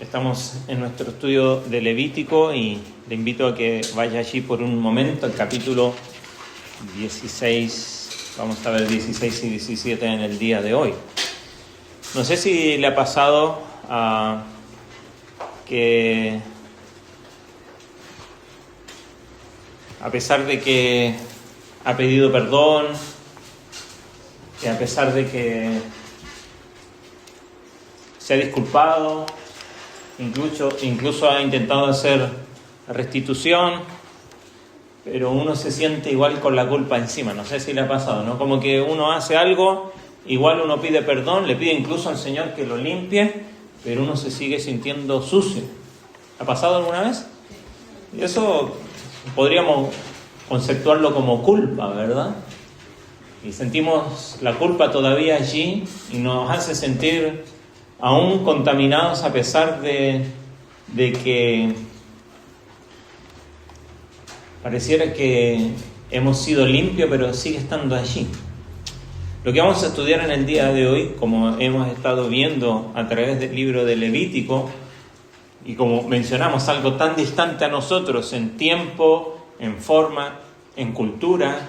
Estamos en nuestro estudio de Levítico y le invito a que vaya allí por un momento, el capítulo 16, vamos a ver 16 y 17 en el día de hoy. No sé si le ha pasado que a pesar de que ha pedido perdón, que a pesar de que se ha disculpado, incluso ha intentado hacer restitución, pero uno se siente igual con la culpa encima. No sé si le ha pasado, ¿no? Como que uno hace algo, igual uno pide perdón, le pide incluso al Señor que lo limpie, pero uno se sigue sintiendo sucio. ¿Ha pasado alguna vez? Y eso podríamos conceptuarlo como culpa, ¿verdad? Y sentimos la culpa todavía allí y nos hace sentir aún contaminados a pesar de que pareciera que hemos sido limpios, pero sigue estando allí. Lo que vamos a estudiar en el día de hoy, como hemos estado viendo a través del libro de Levítico, y como mencionamos, algo tan distante a nosotros en tiempo, en forma, en cultura,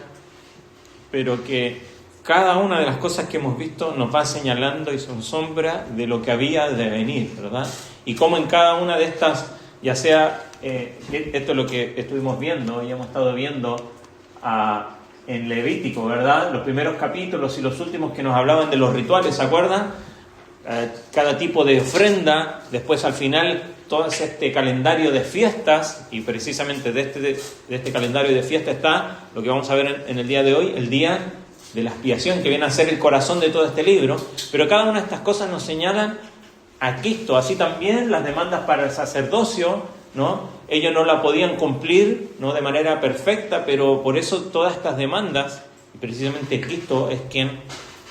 pero que cada una de las cosas que hemos visto nos va señalando y son sombra de lo que había de venir, ¿verdad? Y cómo en cada una de estas, ya sea, esto es lo que estuvimos viendo y hemos estado viendo en Levítico, ¿verdad? Los primeros capítulos y los últimos que nos hablaban de los rituales, ¿se acuerdan? Cada tipo de ofrenda, después al final todo este calendario de fiestas, y precisamente de este calendario de fiestas está lo que vamos a ver en el día de hoy, el día de la expiación, que viene a ser el corazón de todo este libro. Pero cada una de estas cosas nos señalan a Cristo. Así también las demandas para el sacerdocio, ¿no? Ellos no la podían cumplir, ¿no?, de manera perfecta, pero por eso todas estas demandas, y precisamente Cristo es quien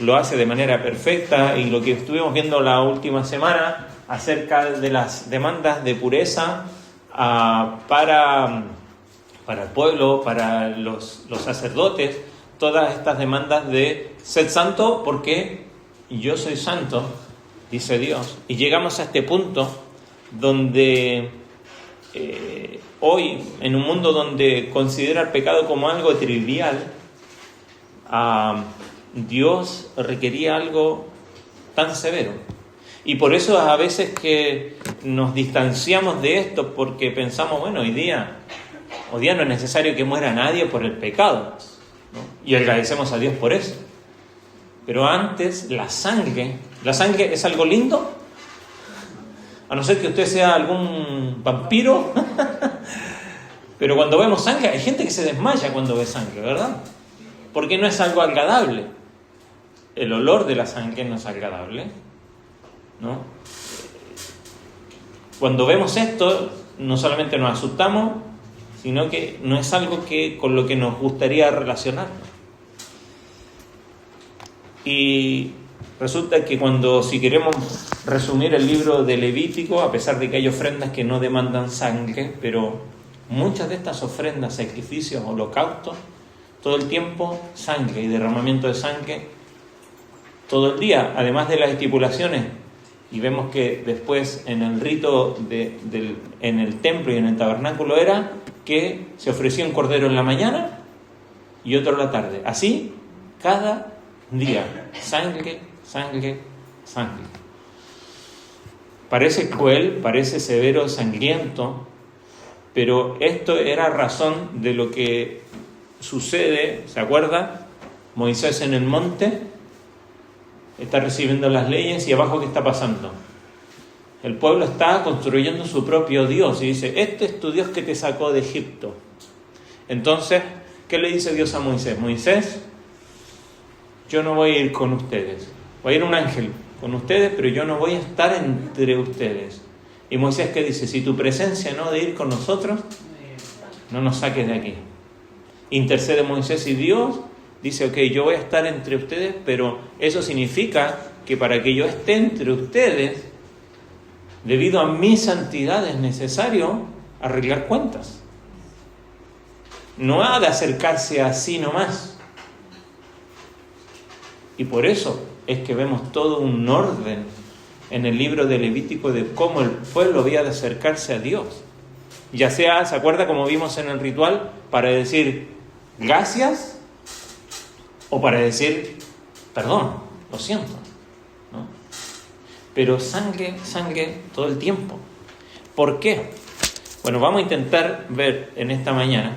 lo hace de manera perfecta. Y lo que estuvimos viendo la última semana acerca de las demandas de pureza para el pueblo, para los sacerdotes, todas estas demandas de sed santo porque yo soy santo, dice Dios. Y llegamos a este punto donde hoy, en un mundo donde considera el pecado como algo trivial, Dios requería algo tan severo. Y por eso a veces que nos distanciamos de esto, porque pensamos, bueno, hoy día no es necesario que muera nadie por el pecado, ¿no? Y agradecemos a Dios por eso. Pero antes, la sangre es algo lindo, a no ser que usted sea algún vampiro. Pero cuando vemos sangre, hay gente que se desmaya cuando ve sangre, ¿verdad? Porque no es algo agradable. El olor de la sangre no es agradable, ¿no? Cuando vemos esto, no solamente nos asustamos, sino que no es algo con lo que nos gustaría relacionarnos. Y resulta que si queremos resumir el libro de Levítico, a pesar de que hay ofrendas que no demandan sangre, pero muchas de estas ofrendas, sacrificios, holocaustos, todo el tiempo sangre y derramamiento de sangre, todo el día, además de las estipulaciones. Y vemos que después en el rito en el templo y en el tabernáculo era que se ofrecía un cordero en la mañana y otro en la tarde. Así, cada día, sangre, sangre, sangre. Parece cruel, parece severo, sangriento, pero esto era razón de lo que sucede. ¿Se acuerda? Moisés en el monte está recibiendo las leyes y abajo, ¿qué está pasando? El pueblo está construyendo su propio Dios y dice, este es tu Dios que te sacó de Egipto. Entonces, ¿qué le dice Dios a Moisés? Moisés, yo no voy a ir con ustedes. Va a ir un ángel con ustedes, pero yo no voy a estar entre ustedes. Y Moisés, ¿qué dice? Si tu presencia no de ir con nosotros, no nos saques de aquí. Intercede Moisés y Dios dice, ok, yo voy a estar entre ustedes, pero eso significa que para que yo esté entre ustedes, debido a mi santidad, es necesario arreglar cuentas. No ha de acercarse así nomás. Y por eso es que vemos todo un orden en el libro de Levítico de cómo el pueblo había de acercarse a Dios. Ya sea, ¿se acuerda como vimos en el ritual? Para decir gracias o para decir perdón, lo siento, ¿no? Pero sangre todo el tiempo. ¿Por qué? Bueno, vamos a intentar ver en esta mañana,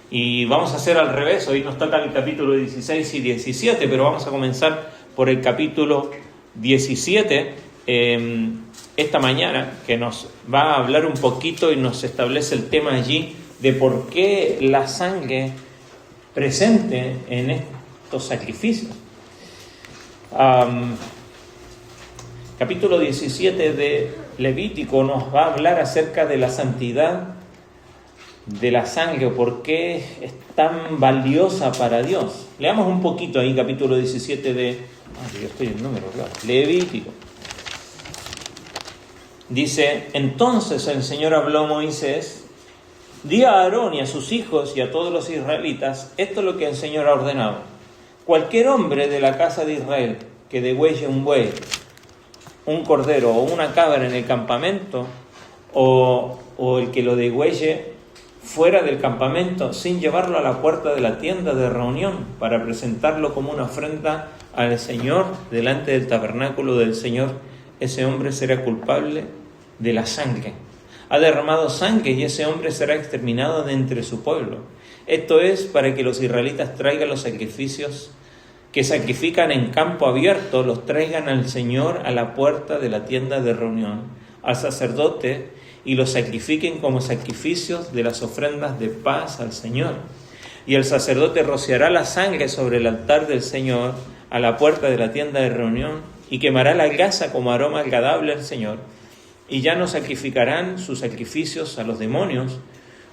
y vamos a hacer al revés. Hoy nos toca el capítulo 16 y 17, pero vamos a comenzar por el capítulo 17 esta mañana, que nos va a hablar un poquito y nos establece el tema allí de por qué la sangre presente en estos sacrificios. Capítulo 17 de Levítico nos va a hablar acerca de la santidad de la sangre, por qué es tan valiosa para Dios. Leamos un poquito ahí, capítulo 17 de Levítico. Dice: entonces el Señor habló a Moisés: di a Aarón y a sus hijos y a todos los israelitas, esto es lo que el Señor ha ordenado. Cualquier hombre de la casa de Israel que degüelle un buey, un cordero o una cabra en el campamento, o el que lo degüelle fuera del campamento, sin llevarlo a la puerta de la tienda de reunión, para presentarlo como una ofrenda al Señor delante del tabernáculo del Señor, ese hombre será culpable de la sangre. Ha derramado sangre y ese hombre será exterminado de entre su pueblo. Esto es para que los israelitas traigan los sacrificios que sacrifican en campo abierto, los traigan al Señor a la puerta de la tienda de reunión, al sacerdote, y los sacrifiquen como sacrificios de las ofrendas de paz al Señor. Y el sacerdote rociará la sangre sobre el altar del Señor a la puerta de la tienda de reunión, y quemará la grasa como aroma agradable al Señor. Y ya no sacrificarán sus sacrificios a los demonios,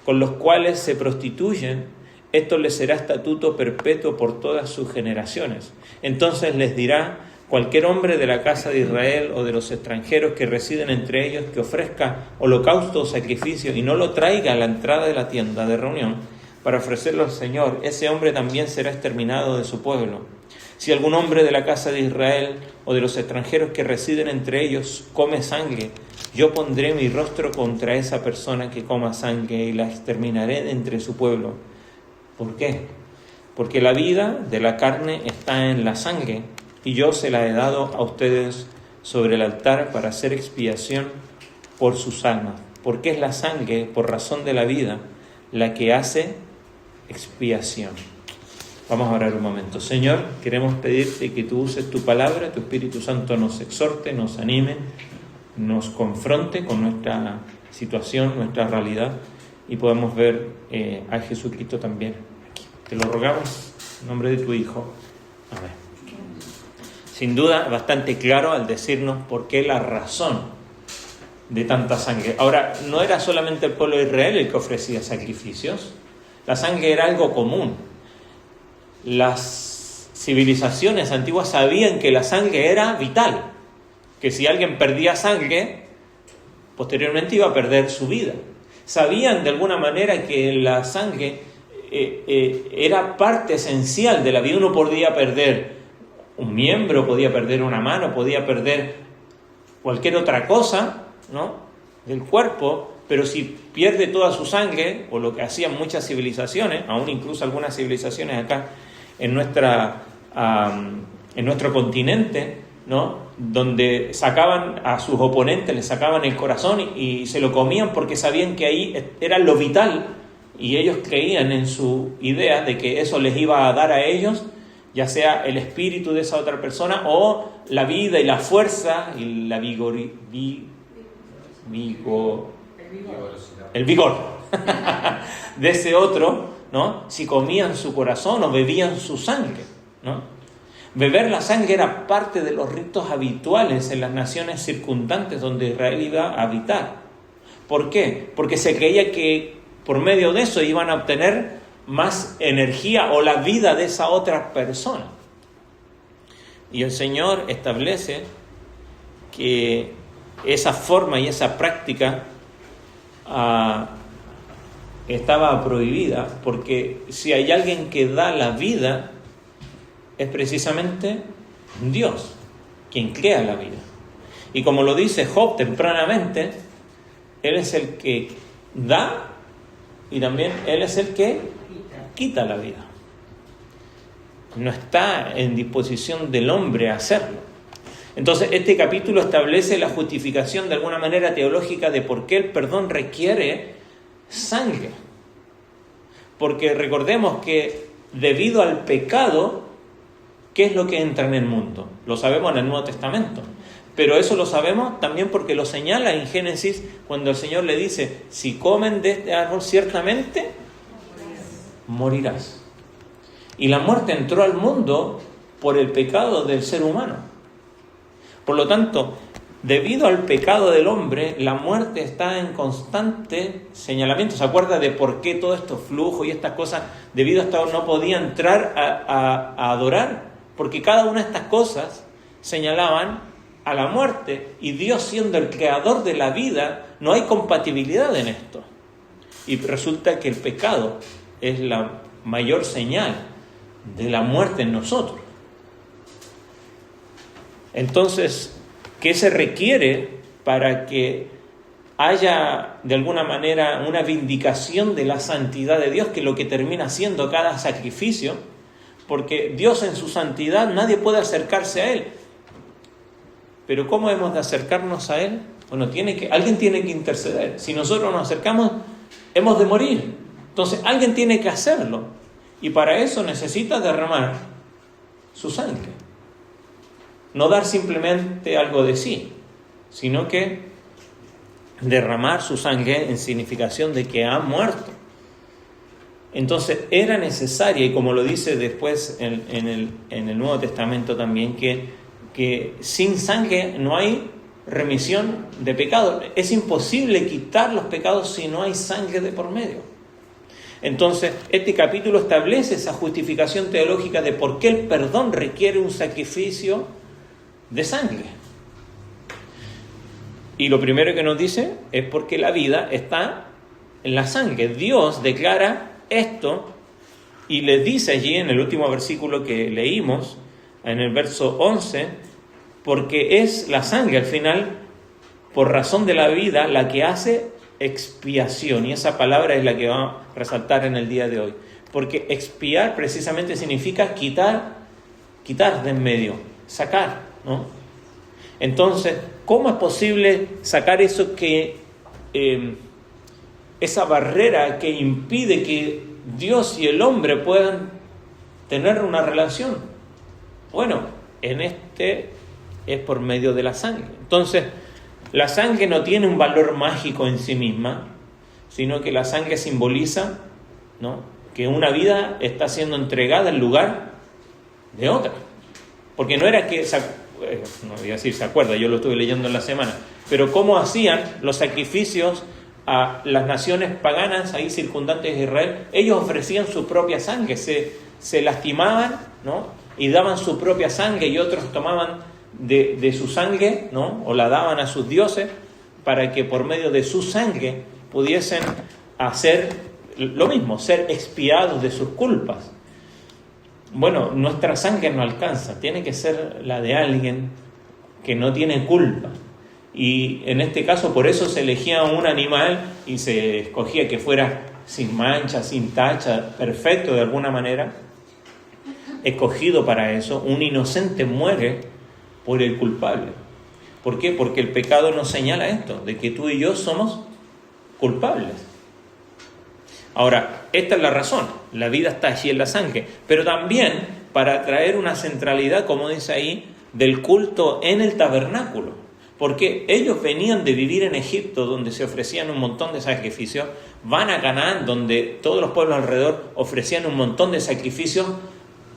con los cuales se prostituyen. Esto les será estatuto perpetuo por todas sus generaciones. Entonces les dirá: cualquier hombre de la casa de Israel o de los extranjeros que residen entre ellos que ofrezca holocausto o sacrificio y no lo traiga a la entrada de la tienda de reunión para ofrecerlo al Señor, ese hombre también será exterminado de su pueblo. Si algún hombre de la casa de Israel o de los extranjeros que residen entre ellos come sangre, yo pondré mi rostro contra esa persona que coma sangre y la exterminaré de entre su pueblo. ¿Por qué? Porque la vida de la carne está en la sangre, y yo se la he dado a ustedes sobre el altar para hacer expiación por sus almas. Porque es la sangre, por razón de la vida, la que hace expiación. Vamos a orar un momento. Señor, queremos pedirte que tú uses tu palabra, tu Espíritu Santo nos exhorte, nos anime, nos confronte con nuestra situación, nuestra realidad, y podamos ver a Jesucristo también aquí. Te lo rogamos en nombre de tu Hijo. Amén. Sin duda, bastante claro al decirnos por qué la razón de tanta sangre. Ahora, no era solamente el pueblo de Israel el que ofrecía sacrificios. La sangre era algo común. Las civilizaciones antiguas sabían que la sangre era vital, que si alguien perdía sangre, posteriormente iba a perder su vida. Sabían de alguna manera que la sangre era parte esencial de la vida. Uno podía perder un miembro, podía perder una mano, podía perder cualquier otra cosa, ¿no?, del cuerpo, pero si pierde toda su sangre, o lo que hacían muchas civilizaciones, aún incluso algunas civilizaciones acá en nuestro continente, ¿no?, donde sacaban a sus oponentes, les sacaban el corazón y se lo comían porque sabían que ahí era lo vital, y ellos creían en su idea de que eso les iba a dar a ellos, ya sea el espíritu de esa otra persona o la vida y la fuerza y la el vigor de ese otro, ¿no?, si comían su corazón o bebían su sangre, ¿no? Beber la sangre era parte de los ritos habituales en las naciones circundantes donde Israel iba a habitar. ¿Por qué? Porque se creía que por medio de eso iban a obtener más energía o la vida de esa otra persona. Y el Señor establece que esa forma y esa práctica estaba prohibida, porque si hay alguien que da la vida, es precisamente Dios quien crea la vida. Y como lo dice Job tempranamente, Él es el que da y también Él es el que quita la vida. No está en disposición del hombre a hacerlo. Entonces, este capítulo establece la justificación de alguna manera teológica de por qué el perdón requiere sangre. Porque recordemos que debido al pecado, ¿qué es lo que entra en el mundo? Lo sabemos en el Nuevo Testamento. Pero eso lo sabemos también porque lo señala en Génesis cuando el Señor le dice, si comen de este árbol ciertamente morirás. Y la muerte entró al mundo por el pecado del ser humano. Por lo tanto, debido al pecado del hombre, la muerte está en constante señalamiento. ¿Se acuerda de por qué todo estos flujos y estas cosas, debido a esto no podía entrar a adorar? Porque cada una de estas cosas señalaban a la muerte, y Dios siendo el creador de la vida, no hay compatibilidad en esto. Y resulta que el pecado es la mayor señal de la muerte en nosotros. Entonces, ¿qué se requiere para que haya de alguna manera una vindicación de la santidad de Dios, que es lo que termina siendo cada sacrificio? Porque Dios en su santidad nadie puede acercarse a Él. Pero ¿cómo hemos de acercarnos a Él? Bueno, alguien tiene que interceder. Si nosotros nos acercamos, hemos de morir. Entonces, alguien tiene que hacerlo. Y para eso necesita derramar su sangre. No dar simplemente algo de sí, sino que derramar su sangre en significación de que ha muerto. Entonces era necesaria, y como lo dice después en el Nuevo Testamento también, que sin sangre no hay remisión de pecado. Es imposible quitar los pecados si no hay sangre de por medio. Entonces, este capítulo establece esa justificación teológica de por qué el perdón requiere un sacrificio de sangre. Y lo primero que nos dice es porque la vida está en la sangre. Dios declara esto y le dice allí en el último versículo que leímos, en el verso 11, porque es la sangre al final, por razón de la vida, la que hace expiación. Y esa palabra es la que va a resaltar en el día de hoy. Porque expiar precisamente significa quitar de en medio, sacar, ¿no? Entonces, ¿cómo es posible sacar eso que esa barrera que impide que Dios y el hombre puedan tener una relación? Bueno, es por medio de la sangre. Entonces, la sangre no tiene un valor mágico en sí misma, sino que la sangre simboliza, ¿no?, que una vida está siendo entregada en lugar de otra. Porque no era que, no voy a decir se acuerda, yo lo estuve leyendo en la semana, pero cómo hacían los sacrificios a las naciones paganas ahí circundantes de Israel. Ellos ofrecían su propia sangre, se lastimaban, ¿no?, y daban su propia sangre, y otros tomaban de su sangre, ¿no?, o la daban a sus dioses para que por medio de su sangre pudiesen hacer lo mismo, ser expiados de sus culpas. Bueno, nuestra sangre no alcanza, tiene que ser la de alguien que no tiene culpa. Y en este caso por eso se elegía un animal y se escogía que fuera sin mancha, sin tacha, perfecto de alguna manera, escogido para eso. Un inocente muere por el culpable. ¿Por qué? Porque el pecado nos señala esto, de que tú y yo somos culpables. Ahora, esta es la razón, la vida está allí en la sangre, pero también para traer una centralidad, como dice ahí, del culto en el tabernáculo, porque ellos venían de vivir en Egipto, donde se ofrecían un montón de sacrificios, van a Canaán, donde todos los pueblos alrededor ofrecían un montón de sacrificios,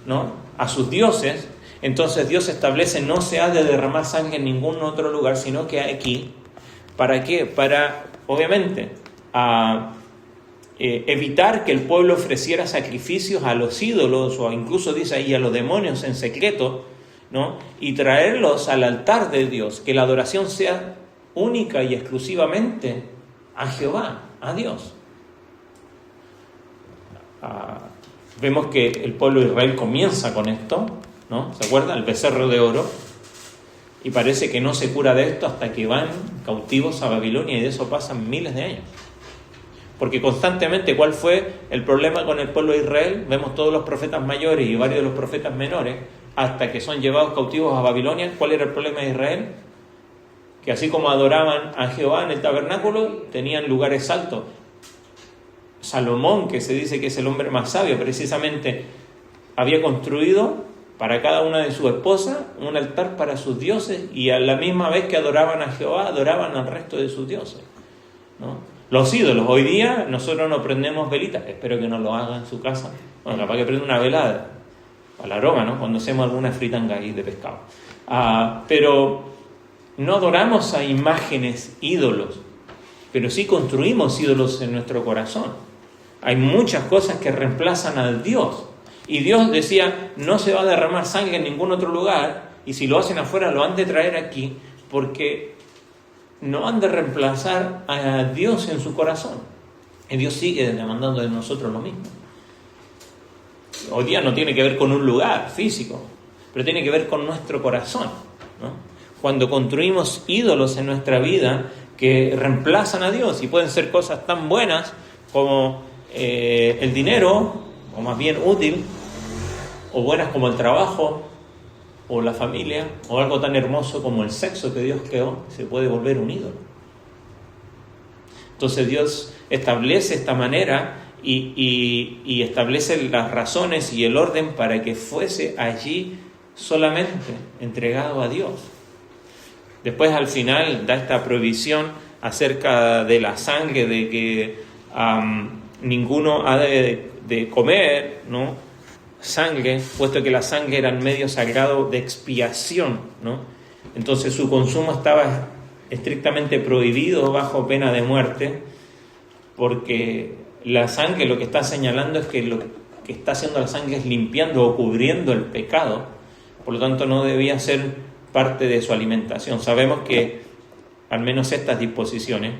¿no?, a sus dioses. Entonces Dios establece, no se ha de derramar sangre en ningún otro lugar, sino que aquí. ¿Para qué? Para, obviamente, evitar que el pueblo ofreciera sacrificios a los ídolos, o incluso dice ahí a los demonios en secreto, ¿no?, y traerlos al altar de Dios, que la adoración sea única y exclusivamente a Jehová, a Dios. Vemos que el pueblo de Israel comienza con esto, ¿no? ¿Se acuerdan? El becerro de oro. Y parece que no se cura de esto hasta que van cautivos a Babilonia, y de eso pasan miles de años. Porque constantemente, ¿cuál fue el problema con el pueblo de Israel? Vemos todos los profetas mayores y varios de los profetas menores, hasta que son llevados cautivos a Babilonia. ¿Cuál era el problema de Israel? Que así como adoraban a Jehová en el tabernáculo, tenían lugares altos. Salomón, que se dice que es el hombre más sabio, precisamente había construido para cada una de sus esposas un altar para sus dioses, y a la misma vez que adoraban a Jehová, adoraban al resto de sus dioses, ¿no? Los ídolos, hoy día nosotros no prendemos velitas, espero que no lo hagan en su casa. Bueno, capaz que prenda una velada al aroma, ¿no? Cuando hacemos alguna fritanga ahí de pescado. Pero no adoramos a imágenes, ídolos, pero sí construimos ídolos en nuestro corazón. Hay muchas cosas que reemplazan a Dios. Y Dios decía, no se va a derramar sangre en ningún otro lugar, y si lo hacen afuera lo han de traer aquí, porque no han de reemplazar a Dios en su corazón. Y Dios sigue demandando de nosotros lo mismo. Hoy día no tiene que ver con un lugar físico, pero tiene que ver con nuestro corazón, ¿no? Cuando construimos ídolos en nuestra vida que reemplazan a Dios, y pueden ser cosas tan buenas como el dinero, o más bien útil, o buenas como el trabajo, o la familia, o algo tan hermoso como el sexo que Dios creó, se puede volver un ídolo. Entonces Dios establece esta manera y establece las razones y el orden para que fuese allí solamente entregado a Dios. Después al final da esta prohibición acerca de la sangre, de que ninguno ha de comer, ¿no?, sangre, puesto que la sangre era el medio sagrado de expiación, ¿no? Entonces su consumo estaba estrictamente prohibido bajo pena de muerte, porque la sangre lo que está señalando es que lo que está haciendo la sangre es limpiando o cubriendo el pecado, por lo tanto no debía ser parte de su alimentación. Sabemos que al menos estas disposiciones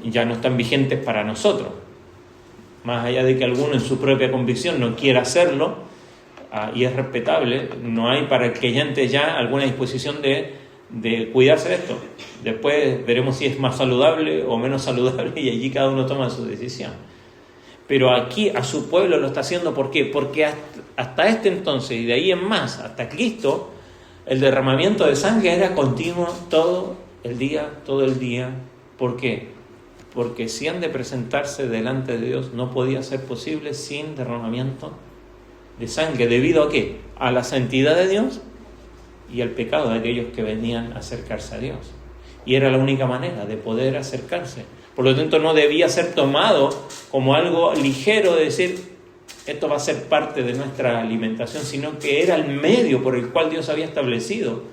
ya no están vigentes para nosotros. Más allá de que alguno en su propia convicción no quiera hacerlo, y es respetable, no hay para el creyente ya alguna disposición de cuidarse de esto. Después veremos si es más saludable o menos saludable, y allí cada uno toma su decisión. Pero aquí a su pueblo lo está haciendo, ¿por qué? Porque hasta este entonces, y de ahí en más, hasta Cristo, el derramamiento de sangre era continuo todo el día. ¿Por qué? Porque si han de presentarse delante de Dios, no podía ser posible sin derramamiento de sangre. ¿Debido a qué? A la santidad de Dios y al pecado de aquellos que venían a acercarse a Dios. Y era la única manera de poder acercarse. Por lo tanto, no debía ser tomado como algo ligero de decir, esto va a ser parte de nuestra alimentación, sino que era el medio por el cual Dios había establecido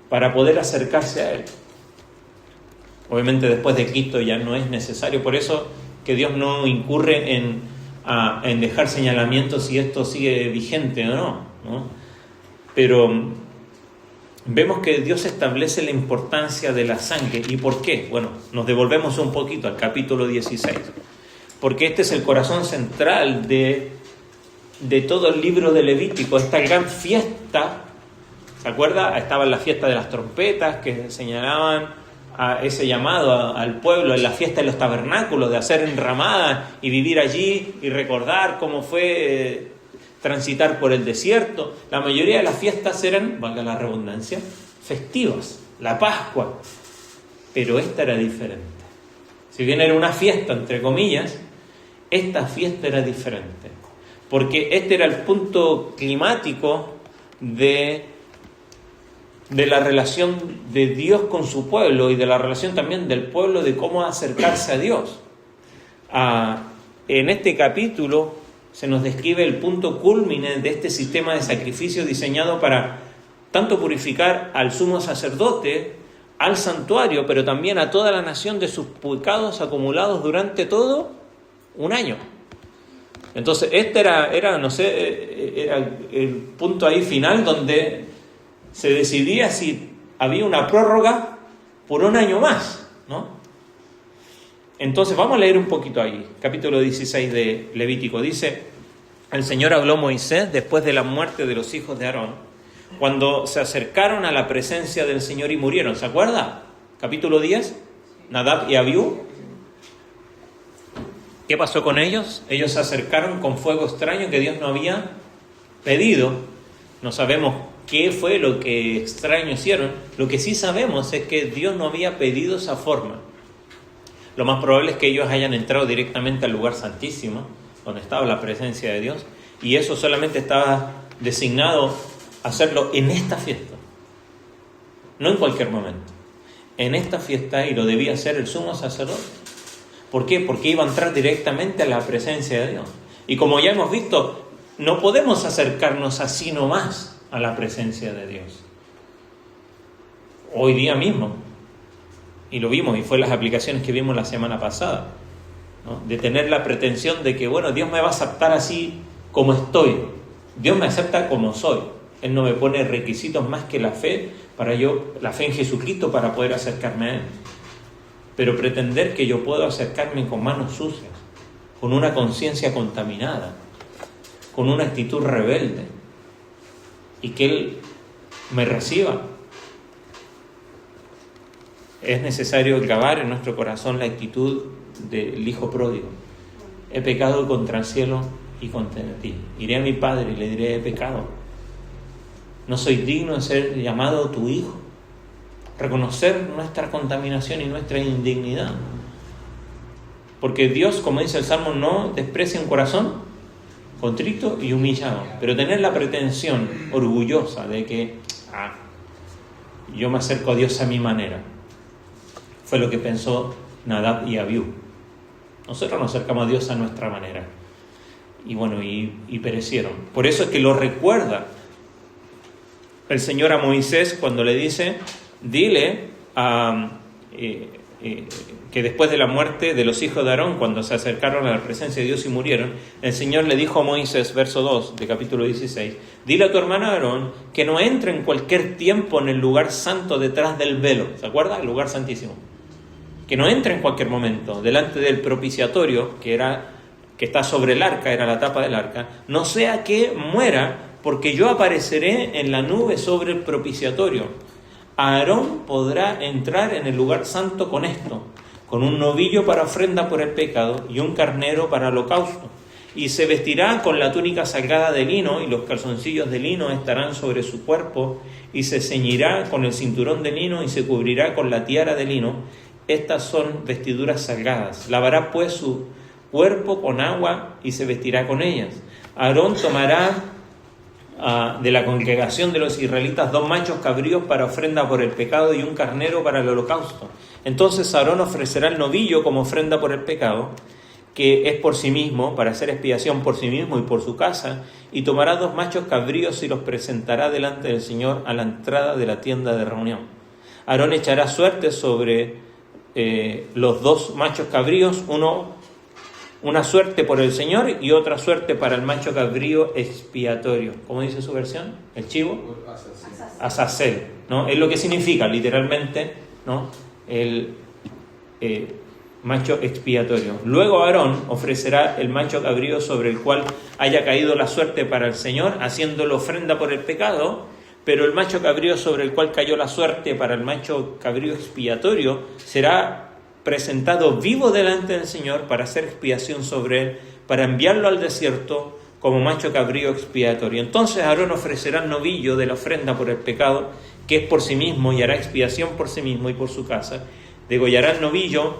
para poder acercarse a Él. Obviamente después de Cristo ya no es necesario, por eso que Dios no incurre en dejar señalamientos si esto sigue vigente o no, ¿no? Pero vemos que Dios establece la importancia de la sangre. ¿Y por qué? Bueno, nos devolvemos un poquito al capítulo 16, porque este es el corazón central de todo el libro de Levítico, esta gran fiesta. ¿Se acuerda? Estaba la fiesta de las trompetas que señalaban a ese llamado al pueblo, en la fiesta de los tabernáculos, de hacer enramadas y vivir allí y recordar cómo fue transitar por el desierto. La mayoría de las fiestas eran, valga la redundancia, festivas, la Pascua, pero esta era diferente. Si bien era una fiesta, entre comillas, esta fiesta era diferente, porque este era el punto climático de la relación de Dios con su pueblo y de la relación también del pueblo de cómo acercarse a Dios. En este capítulo se nos describe el punto culmine de este sistema de sacrificio diseñado para tanto purificar al sumo sacerdote, al santuario, pero también a toda la nación de sus pecados acumulados durante todo un año. Entonces este era el punto ahí final donde se decidía si había una prórroga por un año más, ¿no? Entonces vamos a leer un poquito ahí, capítulo 16 de Levítico. Dice, el Señor habló a Moisés después de la muerte de los hijos de Aarón, cuando se acercaron a la presencia del Señor y murieron. ¿Se acuerda? Capítulo 10, Nadab y Abiú. ¿Qué pasó con ellos? Ellos se acercaron con fuego extraño que Dios no había pedido. No sabemos qué fue lo que extraño hicieron. Lo que sí sabemos es que Dios no había pedido esa forma. Lo más probable es que ellos hayan entrado directamente al lugar santísimo, donde estaba la presencia de Dios, y eso solamente estaba designado a hacerlo en esta fiesta, no en cualquier momento. En esta fiesta, y lo debía hacer el sumo sacerdote. ¿Por qué? Porque iba a entrar directamente a la presencia de Dios. Y como ya hemos visto, no podemos acercarnos así nomás a la presencia de Dios. Hoy día mismo, y lo vimos, y fue las aplicaciones que vimos la semana pasada, ¿no? De tener la pretensión de que, bueno, Dios me va a aceptar así como estoy. Dios me acepta como soy. Él no me pone requisitos más que la fe en Jesucristo para poder acercarme a Él. Pero pretender que yo puedo acercarme con manos sucias, con una conciencia contaminada, con una actitud rebelde, y que Él me reciba, es necesario grabar en nuestro corazón la actitud del hijo pródigo. He pecado contra el cielo y contra ti. Iré a mi padre y le diré: he pecado. No soy digno de ser llamado tu hijo. Reconocer nuestra contaminación y nuestra indignidad. Porque Dios, como dice el Salmo, no desprecia un corazón contrito y humillado. Pero tener la pretensión orgullosa de que yo me acerco a Dios a mi manera, fue lo que pensó Nadab y Abiú. Nosotros nos acercamos a Dios a nuestra manera. Y bueno, y perecieron. Por eso es que lo recuerda el Señor a Moisés cuando le dice: dile que después de la muerte de los hijos de Aarón, cuando se acercaron a la presencia de Dios y murieron, el Señor le dijo a Moisés, verso 2 de capítulo 16, dile a tu hermano Aarón que no entre en cualquier tiempo en el lugar santo detrás del velo. ¿Se acuerda? El lugar santísimo. Que no entre en cualquier momento delante del propiciatorio, que está sobre el arca, era la tapa del arca, no sea que muera, porque yo apareceré en la nube sobre el propiciatorio. Aarón podrá entrar en el lugar santo con esto, con un novillo para ofrenda por el pecado y un carnero para holocausto. Y se vestirá con la túnica salgada de lino, y los calzoncillos de lino estarán sobre su cuerpo, y se ceñirá con el cinturón de lino y se cubrirá con la tiara de lino. Estas son vestiduras salgadas. Lavará pues su cuerpo con agua y se vestirá con ellas. Aarón tomará de la congregación de los israelitas 2 machos cabríos para ofrenda por el pecado y un carnero para el holocausto. Entonces Aarón ofrecerá el novillo como ofrenda por el pecado, que es por sí mismo, para hacer expiación por sí mismo y por su casa, y tomará 2 machos cabríos y los presentará delante del Señor a la entrada de la tienda de reunión. Aarón echará suerte sobre los 2 machos cabríos, una suerte por el Señor y otra suerte para el macho cabrío expiatorio. ¿Cómo dice su versión? ¿El chivo? Azazel, ¿no? Es lo que significa literalmente, ¿no? El macho expiatorio. Luego Aarón ofrecerá el macho cabrío sobre el cual haya caído la suerte para el Señor, haciéndolo ofrenda por el pecado. Pero el macho cabrío sobre el cual cayó la suerte para el macho cabrío expiatorio será presentado vivo delante del Señor para hacer expiación sobre él, para enviarlo al desierto como macho cabrío expiatorio. Entonces Aarón ofrecerá el novillo de la ofrenda por el pecado, que es por sí mismo, y hará expiación por sí mismo y por su casa. Degollará el novillo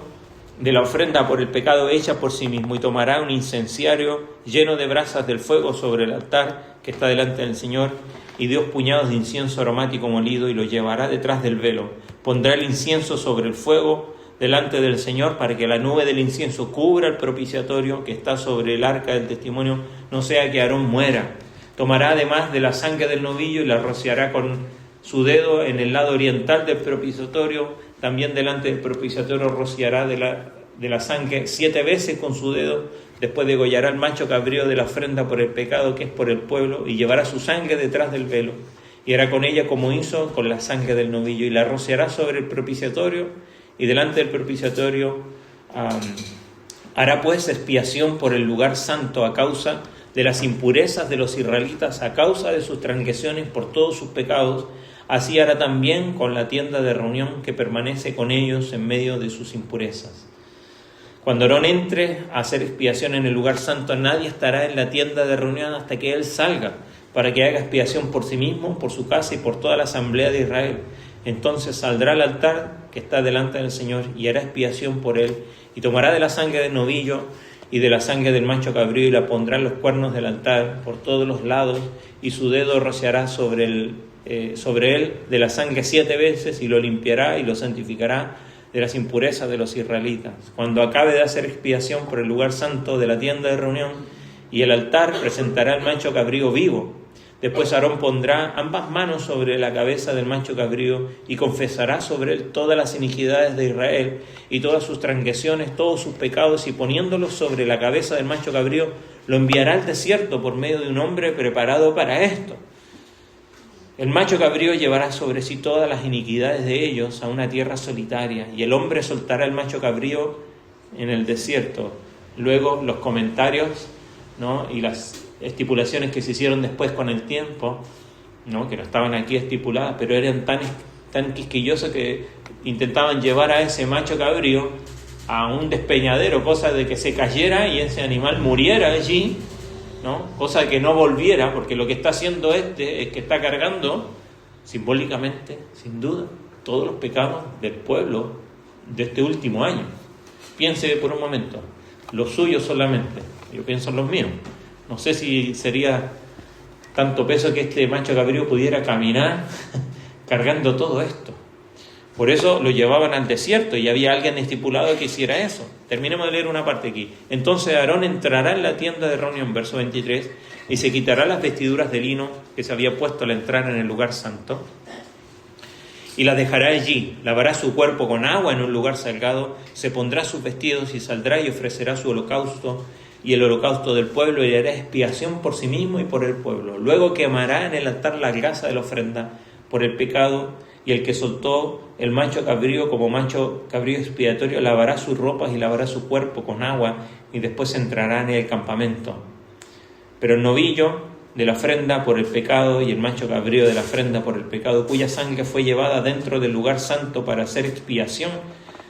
de la ofrenda por el pecado hecha por sí mismo, y tomará un incenciario lleno de brasas del fuego sobre el altar que está delante del Señor, y 2 puñados de incienso aromático molido, y lo llevará detrás del velo. Pondrá el incienso sobre el fuego delante del Señor, para que la nube del incienso cubra el propiciatorio que está sobre el arca del testimonio, no sea que Aarón muera. Tomará además de la sangre del novillo y la rociará con su dedo en el lado oriental del propiciatorio. También delante del propiciatorio rociará de la sangre 7 veces con su dedo. Después degollará el macho cabrío de la ofrenda por el pecado, que es por el pueblo, y llevará su sangre detrás del velo, y hará con ella como hizo con la sangre del novillo, y la rociará sobre el propiciatorio, y delante del propiciatorio hará pues expiación por el lugar santo a causa de las impurezas de los israelitas a causa de sus transgresiones por todos sus pecados, así hará también con la tienda de reunión que permanece con ellos en medio de sus impurezas. Cuando Aarón entre a hacer expiación en el lugar santo, nadie estará en la tienda de reunión hasta que él salga, para que haga expiación por sí mismo, por su casa y por toda la asamblea de Israel. Entonces saldrá al altar que está delante del Señor y hará expiación por él, y tomará de la sangre del novillo y de la sangre del macho cabrío y la pondrá en los cuernos del altar por todos los lados, y su dedo rociará sobre él de la sangre 7 veces, y lo limpiará y lo santificará de las impurezas de los israelitas. Cuando acabe de hacer expiación por el lugar santo de la tienda de reunión y el altar, presentará el macho cabrío vivo. Después Aarón pondrá ambas manos sobre la cabeza del macho cabrío y confesará sobre él todas las iniquidades de Israel y todas sus transgresiones, todos sus pecados, y poniéndolos sobre la cabeza del macho cabrío, lo enviará al desierto por medio de un hombre preparado para esto. El macho cabrío llevará sobre sí todas las iniquidades de ellos a una tierra solitaria, y el hombre soltará el macho cabrío en el desierto. Luego los comentarios, ¿no?, y las estipulaciones que se hicieron después con el tiempo, ¿no?, que no estaban aquí estipuladas, pero eran tan quisquillosos que intentaban llevar a ese macho cabrío a un despeñadero, cosa de que se cayera y ese animal muriera allí, ¿no?, cosa que no volviera, porque lo que está haciendo es que está cargando simbólicamente, sin duda, todos los pecados del pueblo de este último año. Piense por un momento, los suyos solamente, yo pienso en los míos. No sé si sería tanto peso que este macho cabrío pudiera caminar cargando todo esto. Por eso lo llevaban al desierto y había alguien estipulado que hiciera eso. Terminemos de leer una parte aquí. Entonces Aarón entrará en la tienda de reunión, verso 23, y se quitará las vestiduras de lino que se había puesto al entrar en el lugar santo, y las dejará allí. Lavará su cuerpo con agua en un lugar salgado, se pondrá sus vestidos y saldrá y ofrecerá su holocausto y el holocausto del pueblo, y hará expiación por sí mismo y por el pueblo. Luego quemará en el altar la grasa de la ofrenda por el pecado, y el que soltó el macho cabrío como macho cabrío expiatorio lavará sus ropas y lavará su cuerpo con agua, y después entrará en el campamento. Pero el novillo de la ofrenda por el pecado y el macho cabrío de la ofrenda por el pecado, cuya sangre fue llevada dentro del lugar santo para hacer expiación,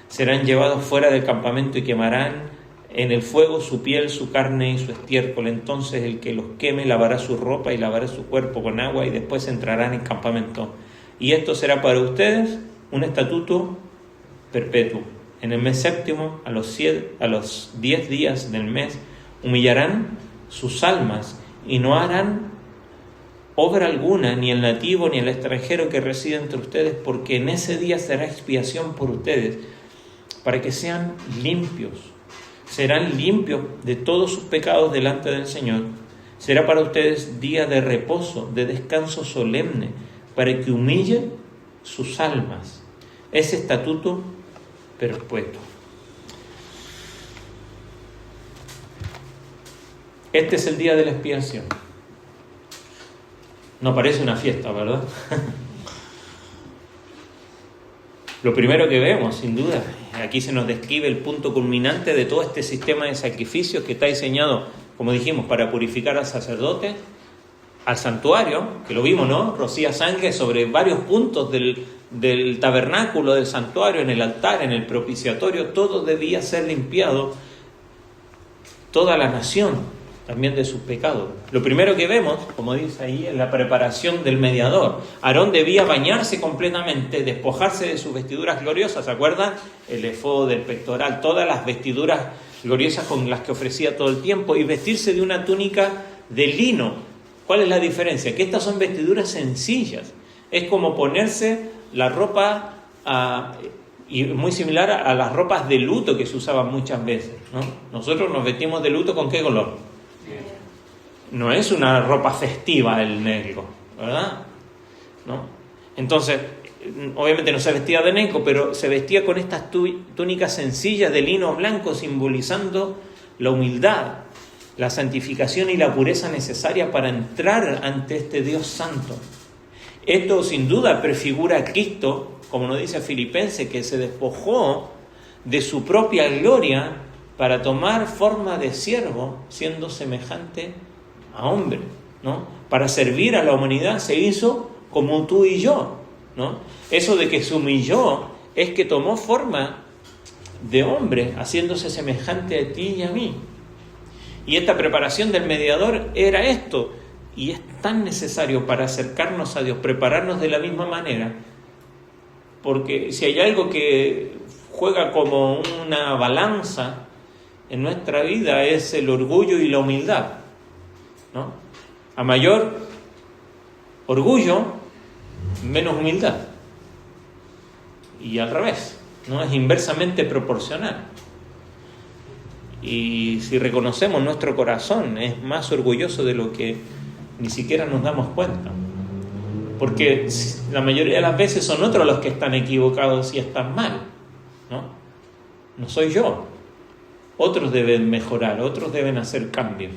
serán llevados fuera del campamento y quemarán en el fuego su piel, su carne y su estiércol. Entonces el que los queme lavará su ropa y lavará su cuerpo con agua, y después entrarán en el campamento. Y esto será para ustedes un estatuto perpetuo. En el mes séptimo, a los 10 días del mes, humillarán sus almas y no harán obra alguna, ni el nativo ni el extranjero que reside entre ustedes, porque en ese día será expiación por ustedes, para que sean limpios. Serán limpios de todos sus pecados delante del Señor. Será para ustedes día de reposo, de descanso solemne, para que humillen sus almas. Ese estatuto perpetuo. Este es el día de la expiación. No parece una fiesta, ¿verdad? Lo primero que vemos, sin duda, aquí se nos describe el punto culminante de todo este sistema de sacrificios que está diseñado, como dijimos, para purificar al sacerdote, al santuario, que lo vimos, ¿no? Rocía sangre sobre varios puntos del tabernáculo, del santuario, en el altar, en el propiciatorio. Todo debía ser limpiado, toda la nación también de sus pecados. Lo primero que vemos, como dice ahí, es la preparación del mediador. Aarón debía bañarse completamente, despojarse de sus vestiduras gloriosas, ¿se acuerdan? El efod, del pectoral, todas las vestiduras gloriosas con las que ofrecía todo el tiempo, y vestirse de una túnica de lino. ¿Cuál es la diferencia? Que estas son vestiduras sencillas. Es como ponerse la ropa, y muy similar a las ropas de luto que se usaban muchas veces, ¿no? Nosotros nos vestimos de luto ¿con qué color? No es una ropa festiva el negro, ¿verdad? ¿No? Entonces, obviamente no se vestía de negro, pero se vestía con estas túnicas sencillas de lino blanco, simbolizando la humildad, la santificación y la pureza necesaria para entrar ante este Dios santo. Esto sin duda prefigura a Cristo, como nos dice Filipenses, que se despojó de su propia gloria para tomar forma de siervo, siendo semejante a hombre, ¿no? Para servir a la humanidad se hizo como tú y yo, ¿no? Eso de que se humilló es que tomó forma de hombre, haciéndose semejante a ti y a mí. Y esta preparación del mediador era esto, y es tan necesario para acercarnos a Dios, prepararnos de la misma manera, porque si hay algo que juega como una balanza en nuestra vida es el orgullo y la humildad, ¿no? A mayor orgullo, menos humildad. Y al revés, ¿no? Es inversamente proporcional. Y si reconocemos nuestro corazón, es más orgulloso de lo que ni siquiera nos damos cuenta. Porque la mayoría de las veces son otros los que están equivocados y están mal, ¿no? No soy yo. Otros deben mejorar, otros deben hacer cambios.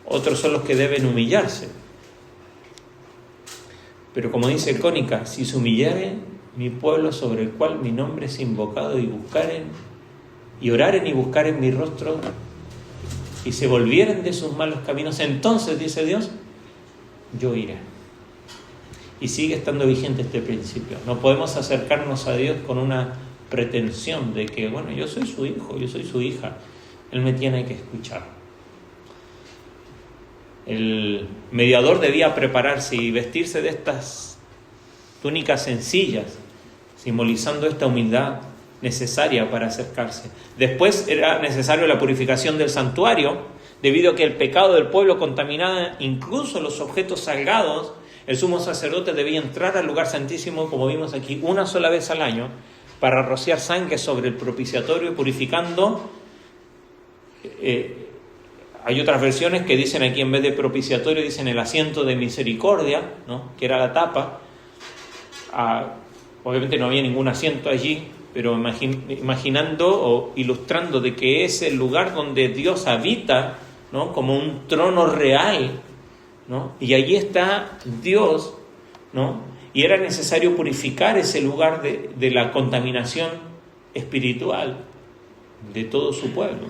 Otros son los que deben humillarse. Pero como dice Cónica, si se humillare mi pueblo sobre el cual mi nombre es invocado y oraren y buscaren mi rostro y se volvieren de sus malos caminos, entonces, dice Dios, yo iré. Y sigue estando vigente este principio. No podemos acercarnos a Dios con una pretensión de que, bueno, yo soy su hijo, yo soy su hija, Él me tiene que escuchar. El mediador debía prepararse y vestirse de estas túnicas sencillas, simbolizando esta humildad necesaria para acercarse. Después era necesario la purificación del santuario, debido a que el pecado del pueblo contaminaba incluso los objetos sagrados. El sumo sacerdote debía entrar al lugar santísimo, como vimos aquí, una sola vez al año, para rociar sangre sobre el propiciatorio, purificando. Hay otras versiones que dicen aquí, en vez de propiciatorio, dicen el asiento de misericordia, ¿no? Que era la tapa. Obviamente no había ningún asiento allí, pero imaginando o ilustrando de que es el lugar donde Dios habita, ¿no? Como un trono real, ¿no? Y allí está Dios, ¿no? Y era necesario purificar ese lugar de la contaminación espiritual de todo su pueblo.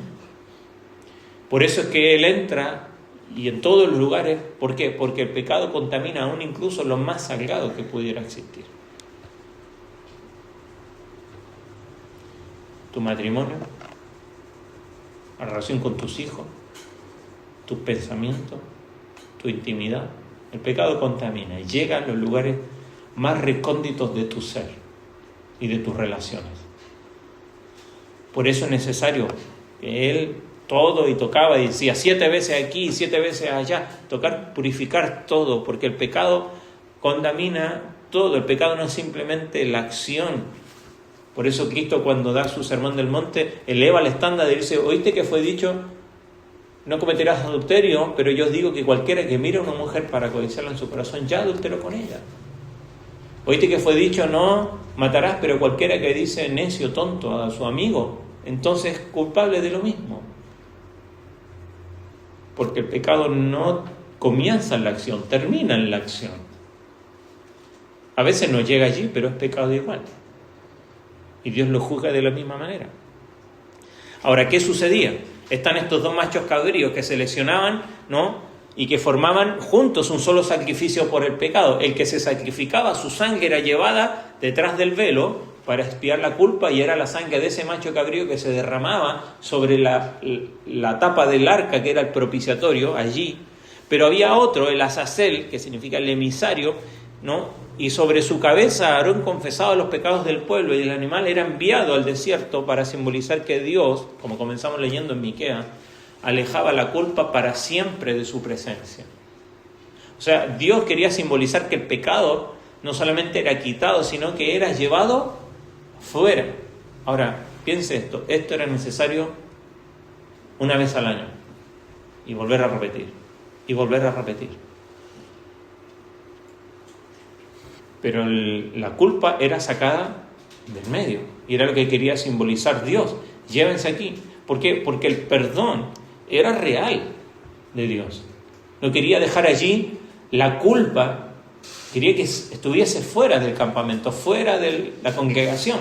Por eso es que Él entra y en todos los lugares. ¿Por qué? Porque el pecado contamina aún incluso lo más sagrado que pudiera existir. Tu matrimonio, la relación con tus hijos, tus pensamientos, tu intimidad. El pecado contamina y llega a los lugares más recónditos de tu ser y de tus relaciones. Por eso es necesario que Él todo y tocaba y decía 7 veces aquí y 7 veces allá, tocar, purificar todo, porque el pecado contamina todo. El pecado no es simplemente la acción. Por eso Cristo, cuando da su sermón del monte, eleva el estándar y dice: oíste que fue dicho, no cometerás adulterio, pero yo os digo que cualquiera que mire a una mujer para codiciarla en su corazón, ya adulteró con ella. Oíste que fue dicho, no matarás, pero cualquiera que dice necio, tonto a su amigo, entonces es culpable de lo mismo. Porque el pecado no comienza en la acción, termina en la acción. A veces no llega allí, pero es pecado igual. Y Dios lo juzga de la misma manera. Ahora, ¿qué sucedía? Están estos dos machos cabríos que se lesionaban, ¿no? Y que formaban juntos un solo sacrificio por el pecado. El que se sacrificaba, su sangre era llevada detrás del velo para expiar la culpa, y era la sangre de ese macho cabrío que se derramaba sobre la tapa del arca, que era el propiciatorio, allí. Pero había otro, el azazel, que significa el emisario, ¿no? Y sobre su cabeza Aarón confesaba los pecados del pueblo, y el animal era enviado al desierto para simbolizar que Dios, como comenzamos leyendo en Miqueas, alejaba la culpa para siempre de su presencia. O sea, Dios quería simbolizar que el pecado no solamente era quitado, sino que era llevado fuera. Ahora, piense esto era necesario una vez al año, y volver a repetir, y volver a repetir. Pero la culpa era sacada del medio, y era lo que quería simbolizar Dios. Llévense aquí. ¿Por qué? Porque el perdón era real de Dios. No quería dejar allí la culpa, quería que estuviese fuera del campamento, fuera de la congregación.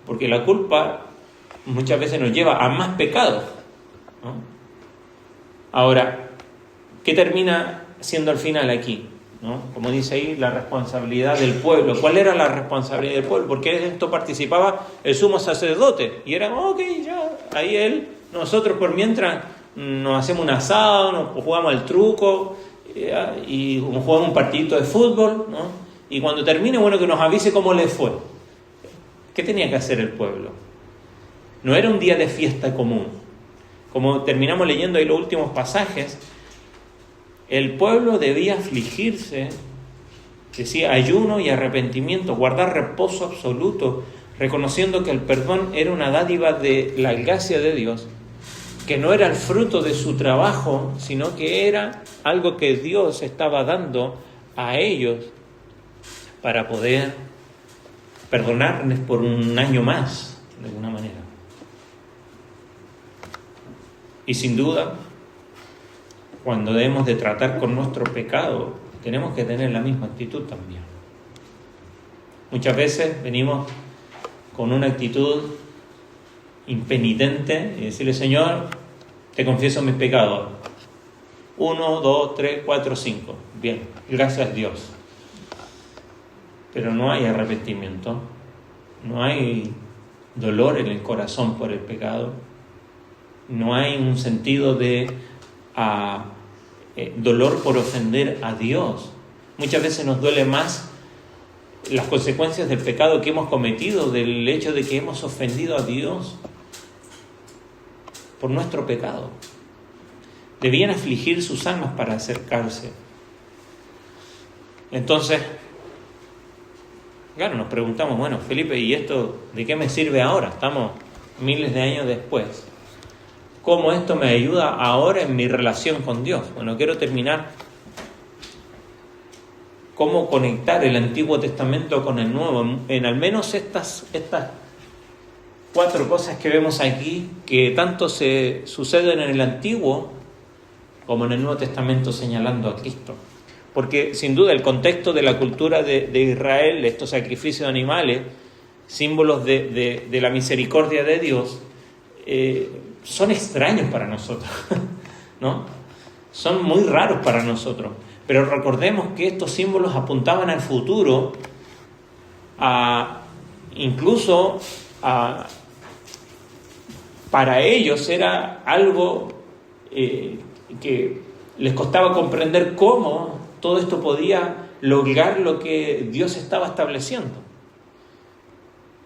Porque la culpa muchas veces nos lleva a más pecado, ¿no? Ahora, ¿Qué termina siendo al final aquí? ¿No? Como dice ahí, la responsabilidad del pueblo. ¿Cuál era la responsabilidad del pueblo? Porque de esto participaba el sumo sacerdote. Y era, ok, ya, ahí nosotros por mientras nos hacemos un asado, nos jugamos al truco, y jugamos un partidito de fútbol, ¿no? Y cuando termine, bueno, que nos avise cómo le fue. ¿Qué tenía que hacer el pueblo? No era un día de fiesta común. Como terminamos leyendo ahí los últimos pasajes, el pueblo debía afligirse, decía ayuno y arrepentimiento, guardar reposo absoluto, reconociendo que el perdón era una dádiva de la gracia de Dios, que no era el fruto de su trabajo, sino que era algo que Dios estaba dando a ellos para poder perdonarles por un año más, de alguna manera. Y sin duda, cuando debemos de tratar con nuestro pecado, tenemos que tener la misma actitud también. Muchas veces venimos con una actitud impenitente y decirle, Señor, te confieso mis pecados. 1, 2, 3, 4, 5. Bien, gracias a Dios. Pero no hay arrepentimiento, no hay dolor en el corazón por el pecado, no hay un sentido de dolor por ofender a Dios. Muchas veces nos duele más las consecuencias del pecado que hemos cometido, del hecho de que hemos ofendido a Dios por nuestro pecado. Debían afligir sus almas para acercarse. Entonces, claro, nos preguntamos, bueno, Felipe, ¿y esto de qué me sirve ahora? Estamos miles de años después. ¿Cómo esto me ayuda ahora en mi relación con Dios? Bueno, quiero terminar. ¿Cómo conectar el Antiguo Testamento con el Nuevo? En al menos estas 4 cosas que vemos aquí, que tanto se suceden en el Antiguo como en el Nuevo Testamento, señalando a Cristo. Porque sin duda el contexto de la cultura de Israel, estos sacrificios de animales, símbolos de la misericordia de Dios, son extraños para nosotros, ¿no? Son muy raros para nosotros. Pero recordemos que estos símbolos apuntaban al futuro, incluso para ellos era algo que les costaba comprender cómo todo esto podía lograr lo que Dios estaba estableciendo.